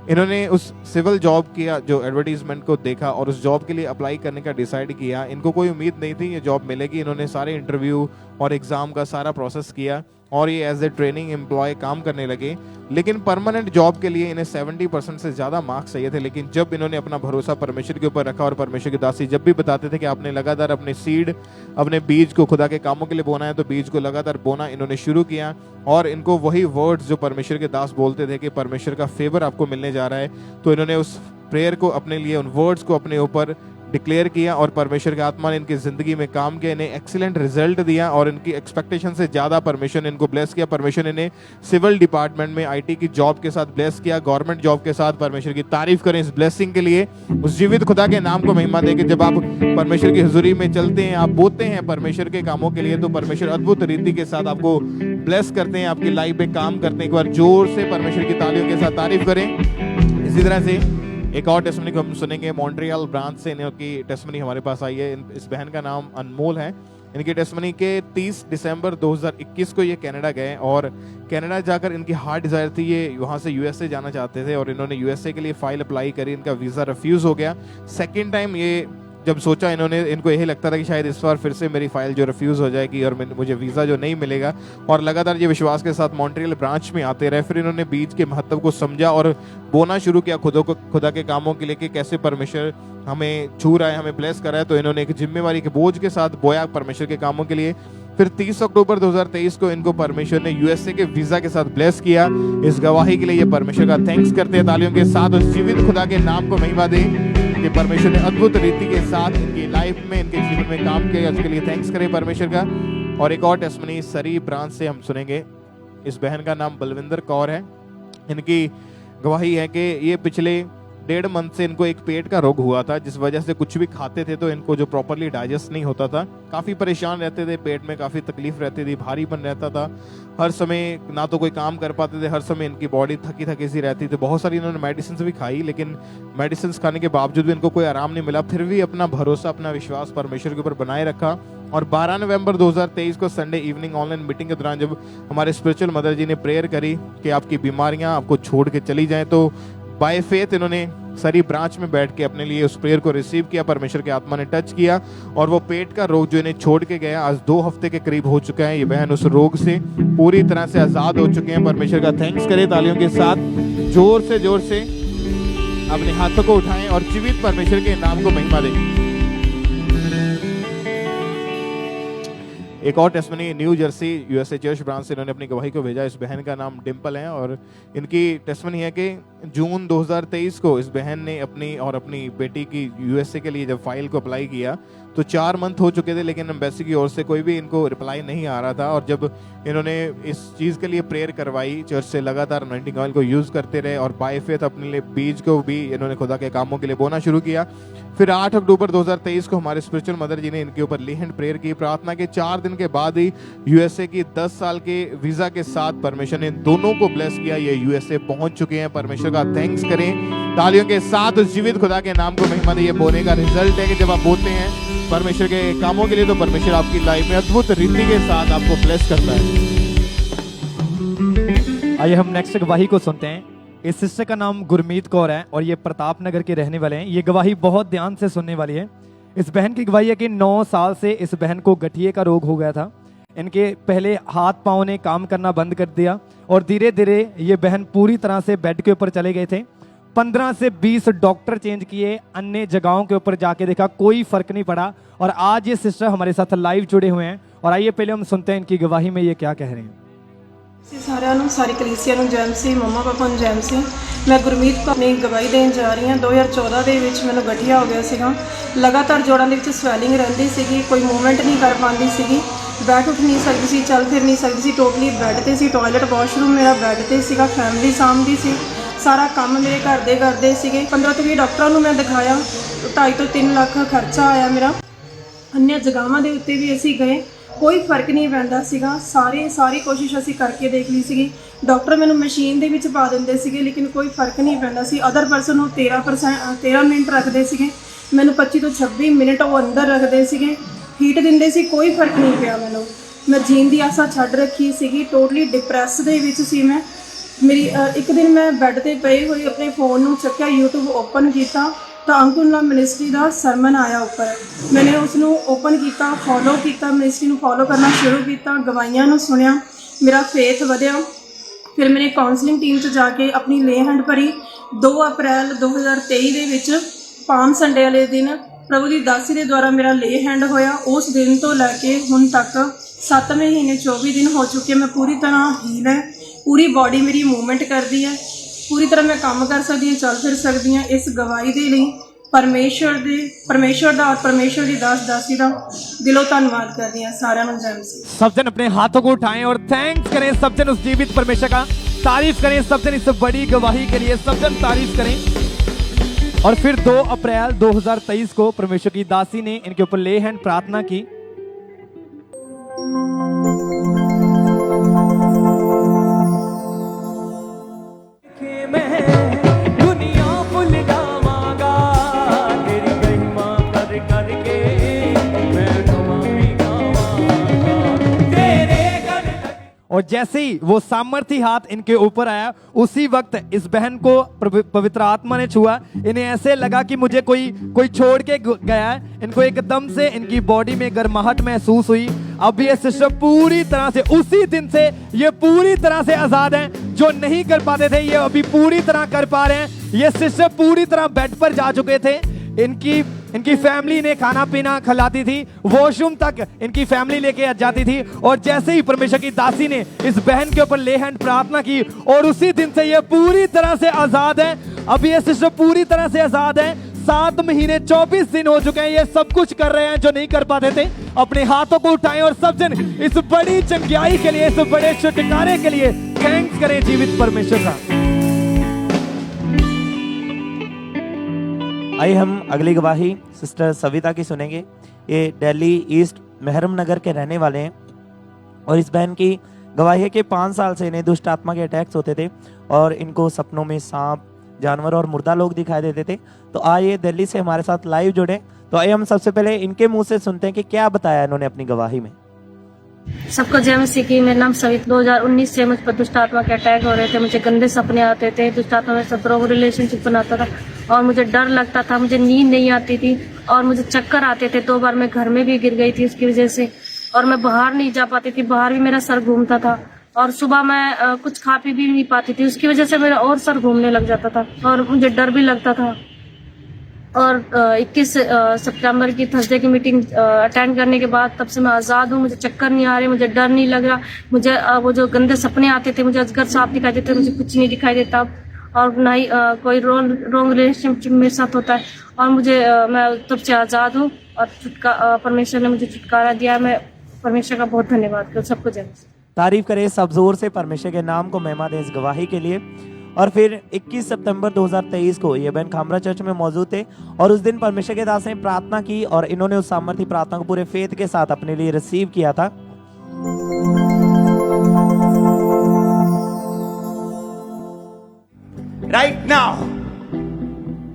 इन्होंने उस सिविल जॉब किया जो एडवर्टीजमेंट को देखा और उस जॉब के लिए अप्लाई करने का डिसाइड किया। इनको कोई उम्मीद नहीं थी ये जॉब मिलेगी। इन्होंने सारे इंटरव्यू और एग्ज़ाम का सारा प्रोसेस किया और ये एज ए ट्रेनिंग एम्प्लॉय काम करने लगे। लेकिन परमानेंट जॉब के लिए इन्हें 70% से ज़्यादा मार्क्स चाहिए थे। लेकिन जब इन्होंने अपना भरोसा परमेश्वर के ऊपर रखा और परमेश्वर के दासी जब भी बताते थे कि आपने लगातार अपने सीड, अपने बीज को खुदा के कामों के लिए बोना है, तो बीज को लगातार बोना इन्होंने शुरू किया। और इनको वही वर्ड्स जो परमेश्वर के दास बोलते थे कि परमेश्वर का फेवर आपको मिलने जा रहा है, तो इन्होंने उस प्रेयर को अपने लिए, उन वर्ड्स को अपने ऊपर डिक्लेयर किया और परमेश्वर की आत्मा ने इनकी ज़िंदगी में काम किया, इन्हें एक्सीलेंट रिजल्ट दिया और इनकी एक्सपेक्टेशन से ज़्यादा परमेश्वर ने इनको ब्लेस किया। परमेश्वर ने इन्हें सिविल डिपार्टमेंट में IT की जॉब के साथ ब्लेस किया, गवर्नमेंट जॉब के साथ। परमेश्वर की तारीफ करें इस ब्लेसिंग के लिए, उस जीवित खुदा के नाम को महिमा दें कि जब आप परमेश्वर की हुजूरी में चलते हैं, आप बोते हैं परमेश्वर के कामों के लिए, तो परमेश्वर अद्भुत रीति के साथ आपको ब्लेस करते हैं, आपकी लाइफ में काम करते हैं। एक बार जोर से परमेश्वर की तालियों के साथ तारीफ करें। इसी तरह से एक और टेस्टमनी को हम सुनेंगे मॉन्ट्रियल ब्रांच से। इनकी टेस्टमनी हमारे पास आई है। इस बहन का नाम अनमोल है। इनकी टेस्टमनी के 30 दिसंबर 2021 को ये कनाडा गए और कनाडा जाकर इनकी हार्ट डिज़ायर थी, ये वहाँ से USA जाना चाहते थे और इन्होंने USA के लिए फ़ाइल अप्लाई करी, इनका वीज़ा रिफ्यूज़ हो गया। सेकेंड टाइम ये जब सोचा इनको यही लगता था कि शायद इस बार फिर से मेरी फाइल जो रिफ्यूज़ हो जाएगी और मुझे वीज़ा जो नहीं मिलेगा, और लगातार ये विश्वास के साथ मॉन्ट्रियल ब्रांच में आते रहे। फिर इन्होंने बीज के महत्व को समझा और बोना शुरू किया खुदा के कामों के लिए कि कैसे परमेश्वर हमें छू रहा है, हमें ब्लेस कर रहा है। तो इन्होंने एक जिम्मेवारी के बोझ के साथ बोया परमेश्वर के कामों के लिए। फिर 30 अक्टूबर 2023 को इनको परमेश्वर ने USA के वीज़ा के साथ ब्लेस किया। इस गवाही के लिए ये परमेश्वर का थैंक्स करते हैं तालियों के साथ। उस जीवित खुदा के नाम को महिमा दें कि परमेश्वर ने अद्भुत रीति के साथ इनकी लाइफ में, इनके जीवन में काम किया। उसके लिए थैंक्स करें परमेश्वर का। और एक और टेस्टमनी सरी ब्रांच से हम सुनेंगे। इस बहन का नाम बलविंदर कौर है। इनकी गवाही है कि ये पिछले 1.5 मंथ से इनको एक पेट का रोग हुआ था, जिस वजह से कुछ भी खाते थे तो इनको जो प्रॉपरली डाइजेस्ट नहीं होता था। काफ़ी परेशान रहते थे, पेट में काफ़ी तकलीफ रहती थी, भारीपन रहता था, हर समय ना तो कोई काम कर पाते थे, हर समय इनकी बॉडी थकी थकी सी रहती थी। बहुत सारी इन्होंने मेडिसिन भी खाई, लेकिन मेडिसिन खाने के बावजूद भी इनको कोई आराम नहीं मिला। फिर भी अपना भरोसा, अपना विश्वास परमेश्वर के ऊपर बनाए रखा। और 12 नवंबर 2023 को संडे इवनिंग ऑनलाइन मीटिंग के दौरान जब हमारे स्पिरिचुअल मदर जी ने प्रेयर करी कि आपकी बीमारियां आपको छोड़ के चली जाएं, तो बाय फेथ इन्होंने सरी ब्रांच में बैठ के अपने लिए उस प्रेयर को रिसीव किया। परमेश्वर के आत्मा ने टच किया और वो पेट का रोग जो इन्हें छोड़ के गया, आज 2 हफ्ते के करीब हो चुका है। ये बहन उस रोग से पूरी तरह से आजाद हो चुके हैं। परमेश्वर का थैंक्स करें तालियों के साथ। जोर से अपने हाथों को उठाएं और जीवित परमेश्वर के नाम को महिमा दें। एक और testimony new Jersey USA church branch से इन्होंने अपनी गवाही को भेजा। इस बहन का नाम डिम्पल है और इनकी टेस्टमनी है कि जून 2023 को इस बहन ने अपनी बेटी की USA के लिए जब फाइल को अप्लाई किया तो 4 मंथ हो चुके थे, लेकिन एम्बेसी की ओर से कोई भी इनको रिप्लाई नहीं आ रहा था। और जब इन्होंने इस चीज़ के लिए प्रेयर करवाई, चर्च से लगातार अनॉइंटिंग ऑयल को यूज़ करते रहे और बाय फेथ अपने लिए बीज को भी इन्होंने खुदा के कामों के लिए बोना शुरू किया। फिर 8 अक्टूबर 2023 को हमारे स्पिरिचुअल मदर जी ने इनके ऊपर ली हैंड प्रेयर की। प्रार्थना के 4 दिन के बाद ही USA की 10 साल के वीज़ा के साथ परमेश्वर ने दोनों को ब्लेस किया। ये USA पहुंच चुके हैं। परमेश्वर का थैंक्स करें तालियों के साथ। उस जीवित खुदा के नाम को महिमा दें। ये बोने का रिजल्ट है कि जब आप बोलते हैं परमेश्वर के कामों के लिए, तो परमेश्वर आपकी लाइफ में अद्भुत रीति के साथ आपको ब्लेस करता है। आइए हम नेक्स्ट गवाही को सुनते हैं। इस सिस्टर का नाम गुरमीत कौर है और ये प्रताप नगर के रहने वाले हैं। ये गवाही बहुत ध्यान से सुनने वाली है। इस बहन की गवाही है कि 9 साल से इस बहन को गठिए का रोग हो गया था। इनके पहले हाथ पाँव ने काम करना बंद कर दिया और धीरे धीरे ये बहन पूरी तरह से बेड के ऊपर चले गए थे। 15 से 20 डॉक्टर चेंज किए, अन्य जगहों के ऊपर जाके देखा, कोई फर्क नहीं पड़ा। और आज ये सिस्टर हमारे साथ लाइव जुड़े हुए हैं और आइए पहले हम सुनते हैं इनकी गवाही में ये क्या कह रहे हैं। ਸਾਰਿਆਂ ਨੂੰ, ਸਾਰੀ ਕਲੀਸਿਆ ਨੂੰ ਜੈਮ ਸੀ, ਮੰਮਾ ਪਾਪਾ ਨੂੰ ਜੈਮ ਸੀ। ਮੈਂ ਗੁਰਮੀਤ ਕੌਰ ਆਪਣੀ ਗਵਾਹੀ ਦੇਣ ਜਾ ਰਹੀ ਹਾਂ। 2014 ਦੇ ਵਿੱਚ ਮੈਨੂੰ ਗਠੀਆ ਹੋ ਗਿਆ ਸੀਗਾ। ਲਗਾਤਾਰ ਜੋੜਾਂ ਦੇ ਵਿੱਚ ਸਵੈਲਿੰਗ ਰਹਿੰਦੀ ਸੀਗੀ, ਕੋਈ ਮੂਵਮੈਂਟ ਨਹੀਂ ਕਰ ਪਾਉਂਦੀ ਸੀਗੀ, ਬੈਠ ਉੱਠ ਨਹੀਂ ਸਕਦੀ ਸੀ, ਚੱਲ ਫਿਰ ਨਹੀਂ ਸਕਦੀ ਸੀ, ਟੋਟਲੀ ਬੈੱਡ ਤੇ ਸੀ। ਟਾਇਲਟ ਵਾਸ਼ਰੂਮ ਮੇਰਾ ਬੈੱਡ ਤੇ ਸੀਗਾ, ਫੈਮਿਲੀ ਸਾਂਭਦੀ ਸੀ, ਸਾਰਾ ਕੰਮ ਮੇਰੇ ਘਰ ਦੇ ਕਰਦੇ ਸੀਗੇ। 15 ਤੋਂ 20 ਡਾਕਟਰਾਂ ਨੂੰ ਮੈਂ ਦਿਖਾਇਆ, 2.5 ਤੋਂ 3 ਲੱਖ ਖਰਚਾ ਆਇਆ ਮੇਰਾ। अन्य जगहों के उत्ते भी असी गए, कोई फर्क नहीं पैंदा सीगा। सारी कोशिश असी करके देख ली सीगी। डॉक्टर मैनू मशीन दे विच पा दिंदे सीगे, लेकिन कोई फर्क नहीं पैंदा सी। अदर परसन 13 मिनट रखते सीगे, मैनू 25 तो 26 मिनट वो अंदर रखते सीगे, हीट दिंदे सी, कोई फर्क नहीं पिया मैनू। मैं जीन की आसा छड्ड रखी सीगी, टोटली डिप्रैस दे विच सी मैं। मेरी एक दिन मैं बैड ते पई हुई अपने फोन नू चक्या, यूट्यूब ओपन किया तो अंकुरला मिनिस्ट्री का सरमन आया ऊपर। मैंने उसनू ओपन किया, फॉलो किया, मिनिस्ट्री नू फॉलो करना शुरू किया, गवाइयां नू सुनिया, मेरा फेथ वधिया। फिर मैंने काउंसलिंग टीम च जाके अपनी ले हैंड भरी। 2 अप्रैल 2023 दे विच पाम संडे वाले दिन प्रभु की दासी के द्वारा मेरा ले हैंड होया। उस दिन तो लैके हुण तक 7 महीने 24 दिन हो चुके। मैं पूरी तरह हील है, पूरी बॉडी मेरी मूवमेंट करती है, पूरी तरह मैं काम कर सकती हूँ, चल फिर सकती हूँ। इस गवाही के लिए ਪਰਮੇਸ਼ਵਰ ਦਾ ਔਰ ਪਰਮੇਸ਼ਵਰ ਦੀ ਦਾਸੀ ਦਾ ਦਿਲੋਂ ਧੰਨਵਾਦ ਕਰਦੀ ਹਾਂ ਸਾਰਿਆਂ ਨੂੰ ਜੈ ਮਸੀਹ। सब जन अपने हाथों को उठाएं और थैंक्स करें सब जन उस जीवित परमेश्वर का, तारीफ करें सब जन इस बड़ी गवाही के लिए, सब जन तारीफ करें। और फिर 2 अप्रैल 2023 को परमेश्वर की दासी ने इनके ऊपर ले हैंड प्रार्थना की। और जैसे ही वो सामर्थी हाथ इनके ऊपर आया, उसी वक्त इस बहन को पवित्र आत्मा ने छुआ। इन्हें ऐसे लगा कि मुझे कोई छोड़ के गया है। इनको एकदम से इनकी बॉडी में गर्माहट महसूस हुई। अब ये सिस्टर पूरी तरह से, उसी दिन से ये पूरी तरह से आजाद हैं। जो नहीं कर पाते थे ये अभी पूरी तरह कर पा रहे हैं। ये सिस्टर पूरी तरह बेड पर जा चुके थे। इनकी फैमिली ने खाना पीना खिलाती थी, वॉशरूम तक इनकी फैमिली लेके जाती थी। और जैसे ही परमेश्वर की दासी ने इस बहन के ऊपर ले हैंड प्रार्थना की, और उसी दिन से ये पूरी तरह से आजाद है। अब ये सिस्टर पूरी तरह से आजाद है। 7 महीने 24 दिन हो चुके हैं। ये सब कुछ कर रहे हैं जो नहीं कर पाते थे। अपने हाथों को उठाएं और सब जन इस बड़ी चंगाई के लिए, इस बड़े छुटकारे के लिए थैंक्स करें जीवित परमेश्वर का। आइए हम अगली गवाही सिस्टर सविता की सुनेंगे। ये दिल्ली ईस्ट महरम नगर के रहने वाले हैं और इस बहन की गवाही है कि 5 साल से इन्हें दुष्ट आत्मा के अटैक्स होते थे और इनको सपनों में सांप, जानवर और मुर्दा लोग दिखाई देते थे। तो आइए दिल्ली से हमारे साथ लाइव जुड़े। तो आइए हम सबसे पहले इनके मुंह से सुनते हैं कि क्या बताया इन्होंने अपनी गवाही में। सबको जय मसीह की। मेरा नाम सविता। 2019 से मुझ पर दुष्ट आत्मा के अटैक हो रहे थे। मुझे गंदे सपने आते थे। दुष्ट आत्मा में सब रोग रिलेशनशिप बनाता था और मुझे डर लगता था। मुझे नींद नहीं आती थी और मुझे चक्कर आते थे। 2 बार मैं घर में भी गिर गई थी उसकी वजह से, और मैं बाहर नहीं जा पाती थी। बाहर भी मेरा सर घूमता था और सुबह मैं कुछ खा पी भी नहीं पाती थी। उसकी वजह से मेरा और सर घूमने लग जाता था और मुझे डर भी लगता था। और 21 सितंबर की थर्सडे की मीटिंग अटेंड करने के बाद तब से मैं आज़ाद हूँ। मुझे चक्कर नहीं आ रहे, मुझे डर नहीं लग रहा। मुझे वो जो गंदे सपने आते थे, मुझे अजगर सांप दिखाई देते, मुझे कुछ नहीं दिखाई देता। और ना ही कोई रॉन्ग रिलेशनशिप मेरे साथ होता है। और मुझे मैं तब से आज़ाद हूँ और परमेश्वर ने मुझे छुटकारा दिया। मैं परमेश्वर का बहुत धन्यवाद करता हूँ। सबको जय मसीह। तारीफ करें सब जोर से परमेश्वर के नाम को महिमा दें इस गवाही के लिए। और फिर 21 सितंबर 2023 को ये बहन खामरा चर्च में मौजूद थे और उस दिन परमेश्वर के दास ने प्रार्थना की और इन्होंने उस सामर्थी प्रार्थना को पूरे फेथ के साथ अपने लिए रिसीव किया था। राइट नाउ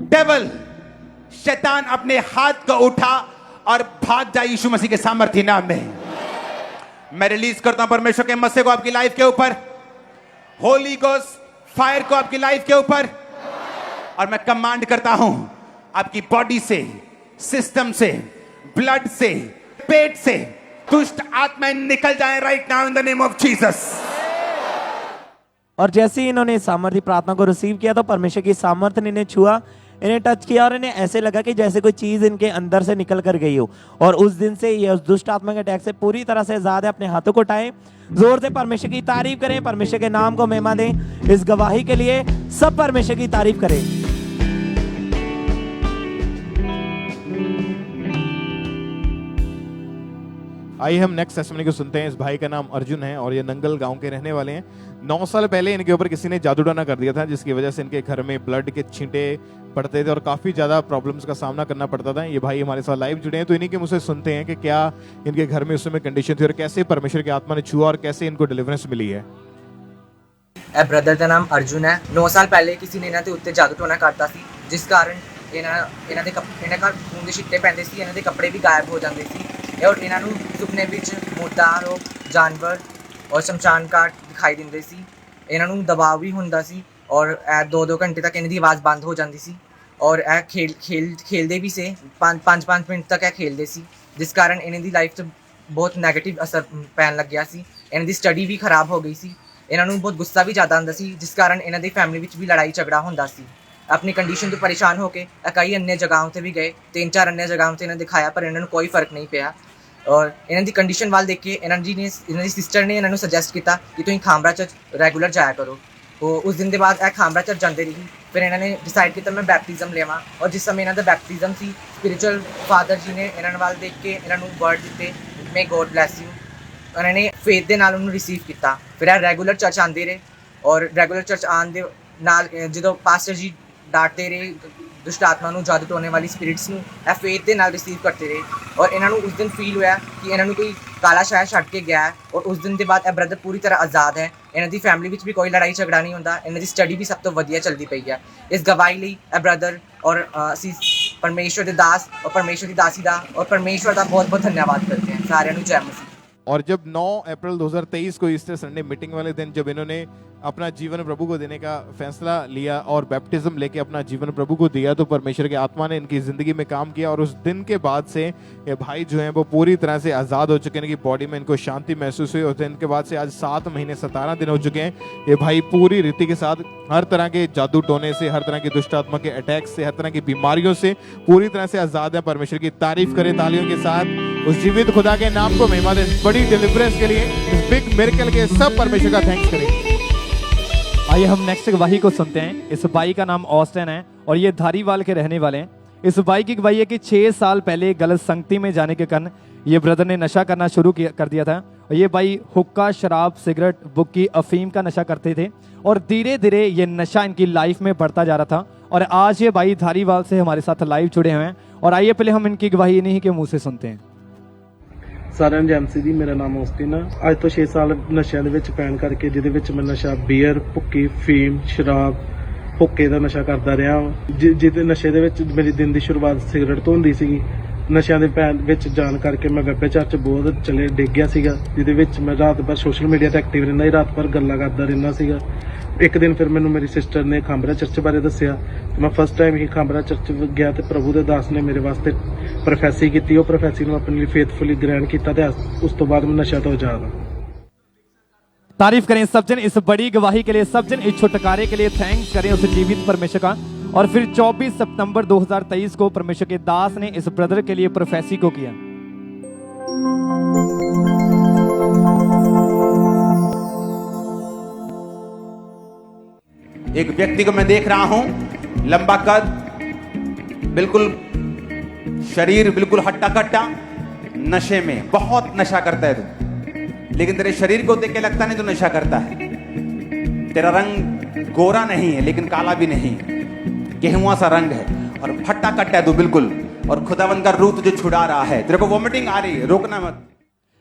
डेविल, शैतान अपने हाथ को उठा और भाग जाए यीशु मसीह के सामर्थी नाम में। मैं रिलीज करता हूं परमेश्वर के मसीह को आपकी लाइफ के ऊपर, होली गोस्ट फायर को आपकी लाइफ के ऊपर, और मैं कमांड करता हूं आपकी बॉडी से, सिस्टम से, ब्लड से, पेट से दुष्ट आत्माएं निकल जाएं right now in the name of Jesus. और जैसे ही इन्होंने सामर्थी प्रार्थना को रिसीव किया तो परमेश्वर की सामर्थ्य ने इन्हें छुआ, इन्हें टच किया और इन्हें ऐसे लगा कि जैसे कोई चीज इनके अंदर से निकल कर गई हो। और उस दिन से ये उस दुष्ट आत्मा के अटैक से पूरी तरह से आजाद है। अपने हाथों को उठाएं, जोर से परमेश्वर की तारीफ करें, परमेश्वर के नाम को महिमा दें। इस गवाही के लिए सब परमेश्वर की तारीफ करें। आइए हम नेक्स्ट टेस्टिमनी को सुनते हैं। इस भाई का नाम अर्जुन है और ये नंगल गांव के रहने वाले हैं। 9 साल पहले इनके ऊपर किसी ने जादू टोना कर दिया था, जिसकी वजह से इनके घर में ब्लड के छींटे पड़ते थे और काफी ज्यादा प्रॉब्लम्स का सामना करना पड़ता था। ये भाई हमारे साथ लाइव जुड़े हैं, तो इन्हीं के मुझसे सुनते हैं कि क्या इनके घर में उस समय कंडीशन थी और कैसे परमेश्वर की आत्मा ने छुआ और कैसे इनको डिलीवरेंस मिली है। ब्रदर का नाम अर्जुन है। 9 साल पहले किसी ने इन्होंने उत्ते जादू टोना करता सी, जिस कारण ਇਹਨਾਂ ਦੇ ਖੂਨ ਦੇ ਛਿੱਟੇ ਪੈਂਦੇ ਸੀ, ਇਹਨਾਂ ਦੇ ਕੱਪੜੇ ਵੀ ਗਾਇਬ ਹੋ ਜਾਂਦੇ ਸੀ ਔਰ ਇਹਨਾਂ ਨੂੰ ਸੁਪਨੇ ਵਿੱਚ ਮੁਰਦਾ ਰੋਗ, ਜਾਨਵਰ ਔਰ ਸ਼ਮਸ਼ਾਨ ਘਾਟ ਦਿਖਾਈ ਦਿੰਦੇ ਸੀ। ਇਹਨਾਂ ਨੂੰ ਦਬਾਅ ਵੀ ਹੁੰਦਾ ਸੀ ਔਰ ਇਹ 2-2 ਘੰਟੇ ਤੱਕ ਇਹਨਾਂ ਦੀ ਆਵਾਜ਼ ਬੰਦ ਹੋ ਜਾਂਦੀ ਸੀ ਔਰ ਇਹ ਖੇਲਦੇ ਵੀ ਸੇ 5-5 ਮਿੰਟ ਤੱਕ ਇਹ ਖੇਲਦੇ ਸੀ, ਜਿਸ ਕਾਰਨ ਇਹਨਾਂ ਦੀ ਲਾਈਫ 'ਚ ਬਹੁਤ ਨੈਗੇਟਿਵ ਅਸਰ ਪੈਣ ਲੱਗਿਆ ਸੀ। ਇਹਨਾਂ ਦੀ ਸਟੱਡੀ ਵੀ ਖਰਾਬ ਹੋ ਗਈ ਸੀ। ਇਹਨਾਂ ਨੂੰ ਬਹੁਤ ਗੁੱਸਾ ਵੀ ਜ਼ਿਆਦਾ ਆਉਂਦਾ ਸੀ, ਜਿਸ ਕਾਰਨ ਇਹਨਾਂ ਦੀ ਫੈਮਿਲੀ ਵਿੱਚ ਵੀ ਲੜਾਈ ਝਗੜਾ ਹੁੰਦਾ ਸੀ। अपनी कंडीशन तो परेशान होकर कई अन्य जगहों पर भी गए, 3-4 अन्य जगहों से इन्हें दिखाया पर इन्होंने कोई फर्क नहीं पाया। और इन्हों की कंडीशन वाल देख के इन्होंने सिस्टर ने इन्होंने सजैसट किया कि तुम खामरा चर्च रेगूलर जाया करो। तो उस दिन के बाद खामरा चर्च जाते रही। ਫਿਰ ਇਹਨਾਂ ਨੇ ਡਿਸਾਈਡ ਕੀਤਾ ਮੈਂ ਬੈਪਟਿਜ਼ਮ ਲਵਾਂ, ਔਰ ਜਿਸ ਸਮੇਂ ਇਹਨਾਂ ਦਾ ਬੈਪਟਿਜ਼ਮ ਸੀ ਸਪਿਰਿਚੁਅਲ ਫਾਦਰ ਜੀ ਨੇ ਇਹਨਾਂ ਵੱਲ ਦੇਖ ਕੇ ਇਹਨਾਂ ਨੂੰ ਵਰਡ ਦਿੱਤੇ, ਮੇ ਗੋਡ ਬਲੈਸ ਯੂ। ਉਹਨਾਂ ਨੇ ਫੇਥ ਦੇ ਨਾਲ ਉਹਨੂੰ ਰਿਸੀਵ ਕੀਤਾ। ਫਿਰ ਇਹ ਰੈਗੂਲਰ ਚਰਚ ਆਉਂਦੇ ਰਹੇ, ਔਰ ਰੈਗੂਲਰ ਚਰਚ ਆਉਣ ਦੇ ਨਾਲ ਜਦੋਂ ਪਾਸਟਰ ਜੀ ਡਾਂਟਦੇ ਰਹੇ ਦੁਸ਼ਟ ਆਤਮਾ ਨੂੰ, ਜਾਦੂ ਟੋਣੇ ਵਾਲੀ ਸਪਿਰਿਟਸ ਨੂੰ, ਇਹ ਫੇਥ ਦੇ ਨਾਲ ਰਿਸੀਵ ਕਰਦੇ ਰਹੇ। ਔਰ ਇਹਨਾਂ ਨੂੰ ਉਸ ਦਿਨ ਫੀਲ ਹੋਇਆ ਕਿ ਇਹਨਾਂ ਨੂੰ ਕੋਈ ਕਾਲਾ ਸ਼ਾਇਰ ਛੱਡ ਕੇ ਗਿਆ ਹੈ, ਔਰ ਉਸ ਦਿਨ ਦੇ ਬਾਅਦ ਇਹ ਬ੍ਰਦਰ ਪੂਰੀ ਤਰ੍ਹਾਂ ਆਜ਼ਾਦ ਹੈ। ਇਹਨਾਂ ਦੀ ਫੈਮਿਲੀ ਵਿੱਚ ਵੀ ਕੋਈ ਲੜਾਈ ਝਗੜਾ ਨਹੀਂ ਹੁੰਦਾ, ਇਹਨਾਂ ਦੀ ਸਟੱਡੀ ਵੀ ਸਭ ਤੋਂ ਵਧੀਆ ਚੱਲਦੀ ਪਈ ਹੈ। ਇਸ ਗਵਾਹੀ ਲਈ ਇਹ ਬ੍ਰਦਰ ਔਰ ਅਸੀਂ ਪਰਮੇਸ਼ਵਰ ਦੇ ਦਾਸ ਔਰ ਪਰਮੇਸ਼ਵਰ ਦੀ ਦਾਸੀ ਦਾ ਔਰ ਪਰਮੇਸ਼ਵਰ ਦਾ बहुत बहुत धन्यवाद करते हैं। सारे जय मसीह। और जब 9 अप्रैल 2023 को ईस्टर संडे मीटिंग वाले दिन जब इन्होंने अपना जीवन प्रभु को देने का फैसला लिया और बैप्टिज्म लेके अपना जीवन प्रभु को दिया, तो परमेश्वर की आत्मा ने इनकी जिंदगी में काम किया। और उस दिन के बाद से ये भाई जो हैं वो पूरी तरह से आज़ाद हो चुके हैं, इनकी बॉडी में इनको शांति महसूस हुई। उस दिन के बाद से आज 7 महीने 17 दिन हो चुके हैं। ये भाई पूरी रीति के साथ हर तरह के जादू टोने से, हर तरह की दुष्ट आत्मा के अटैक से, हर तरह की बीमारियों से पूरी तरह से आज़ाद है। परमेश्वर की तारीफ करें तालियों के साथ, उस जीवित खुदा के नाम को महिमा दें। बड़ी डिलीवरेंस के लिए, इस बिग मिरेकल के सब परमेश्वर का थैंक्स करें। आइए हम नेक्स्ट गवाही को सुनते हैं। इस भाई का नाम ऑस्टिन है और ये धारीवाल के रहने वाले हैं। इस भाई की गवाही है कि 6 साल पहले गलत संगति में जाने के कारण ये ब्रदर ने नशा करना शुरू कर दिया था। और ये भाई हुक्का, शराब, सिगरेट, बुक्की, अफीम का नशा करते थे और धीरे धीरे ये नशा इनकी लाइफ में बढ़ता जा रहा था। और आज ये भाई धारीवाल से हमारे साथ लाइव जुड़े हुए हैं और आइए पहले हम इनकी गवाही इन्हीं के मुंह से सुनते हैं। ਸਾਰਿਆਂ ਨੂੰ ਜੈਮਸੀ ਦੀ, ਮੇਰਾ ਨਾਮ ਔਸਟਿਨ ਆ। ਅੱਜ ਤੋਂ 6 ਸਾਲ ਨਸ਼ਿਆਂ ਦੇ ਵਿੱਚ ਪੈਣ ਕਰਕੇ, ਜਿਹਦੇ ਵਿੱਚ ਮੈਂ ਨਸ਼ਾ ਬੀਅਰ, ਭੁੱਕੀ, ਫੀਮ, ਸ਼ਰਾਬ, ਹੁੱਕੇ ਦਾ ਨਸ਼ਾ ਕਰਦਾ ਰਿਹਾ। ਜਿਹਦੇ ਨਸ਼ੇ ਦੇ ਵਿੱਚ ਮੇਰੀ ਦਿਨ ਦੀ ਸ਼ੁਰੂਆਤ ਸਿਗਰਟ ਤੋਂ ਹੁੰਦੀ ਸੀਗੀ। ਨਸ਼ਿਆਂ ਦੇ ਪੈਣ ਵਿੱਚ ਜਾਣ ਕਰਕੇ ਮੈਂ ਵਿਆਭਿਚਾਰ 'ਚ ਬਹੁਤ ਚਲੇ ਡਿੱਗ ਗਿਆ ਸੀਗਾ, ਜਿਹਦੇ ਵਿੱਚ ਮੈਂ ਰਾਤ ਭਰ ਸੋਸ਼ਲ ਮੀਡੀਆ ਤੇ ਐਕਟਿਵ ਰਹਿੰਦਾ ਸੀ, ਰਾਤ ਭਰ ਗੱਲਾਂ ਕਰਦਾ ਰਹਿੰਦਾ ਸੀਗਾ। ਇੱਕ ਦਿਨ ਫਿਰ ਮੈਨੂੰ ਮੇਰੀ ਸਿਸਟਰ ਨੇ ਖਾਂਬਰਾ ਚਰਚ ਬਾਰੇ ਦੱਸਿਆ। ਮੈਂ ਫਸਟ ਟਾਈਮ ਹੀ ਖਾਂਬਰਾ ਚਰਚ ਗਿਆ ਤੇ ਪ੍ਰਭੂ ਦੇ ਦਾਸ ਨੇ ਮੇਰੇ ਵਾਸਤੇ ਪ੍ਰੋਫੈਸੀ ਕੀਤੀ। ਉਹ ਪ੍ਰੋਫੈਸੀ ਨੂੰ ਆਪਣੇ ਲਈ ਫੇਥਫੁਲੀ ਗ੍ਰਹਿਣ ਕੀਤਾ ਤੇ ਉਸ ਤੋਂ ਬਾਅਦ मैं नशा तो आजाद हूं। तारीफ करें सब जन इस बड़ी गवाही के लिए, सब जन इस छुटकारे के लिए थैंक्स करें उस जीवित परमेश्वर का। और फिर 24 सितंबर 2023 को परमेश्वर के दास ने इस ब्रदर के लिए प्रोफेसी को किया। एक व्यक्ति को मैं देख रहा हूं, लंबा कद, बिल्कुल शरीर बिल्कुल हट्टा कट्टा, नशे में बहुत नशा करता है तू, लेकिन तेरे शरीर को देख के लगता नहीं तू नशा करता है। तेरा रंग गोरा नहीं है लेकिन काला भी नहीं, गेहुआ सा रंग है और फट्टा कट्टा है तू बिल्कुल। और खुदावंद का रूह तुझे छुड़ा रहा है, तेरे को वोमिटिंग आ रही है, रोकना मत।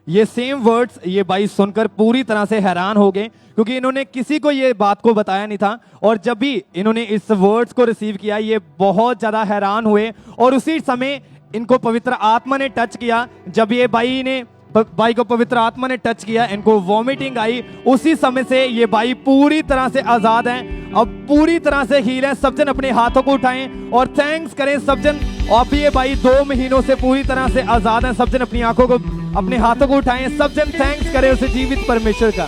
ये सेम वर्ड्स ये भाई सुनकर पूरी तरह से हैरान हो गए, क्योंकि इन्होंने किसी को ये बात को बताया नहीं था। और जब भी इन्होंने इस वर्ड्स को रिसीव किया, ये बहुत ज्यादा हैरान हुए। और उसी समय इनको पवित्र आत्मा ने टच किया। जब ये भाई को पवित्र आत्मा ने टच किया, इनको वॉमिटिंग आई। उसी समय से ये भाई पूरी तरह से आजाद हैं, अब पूरी तरह से हील हैं। सब जन अपने हाथों को उठाएं और थैंक्स करें सब जन। अब ये भाई 2 महीनों से पूरी तरह से आजाद हैं। सब जन अपनी आंखों को, अपने हाथों को उठाएं, सब जन थैंक्स करें उसे जीवित परमेश्वर का।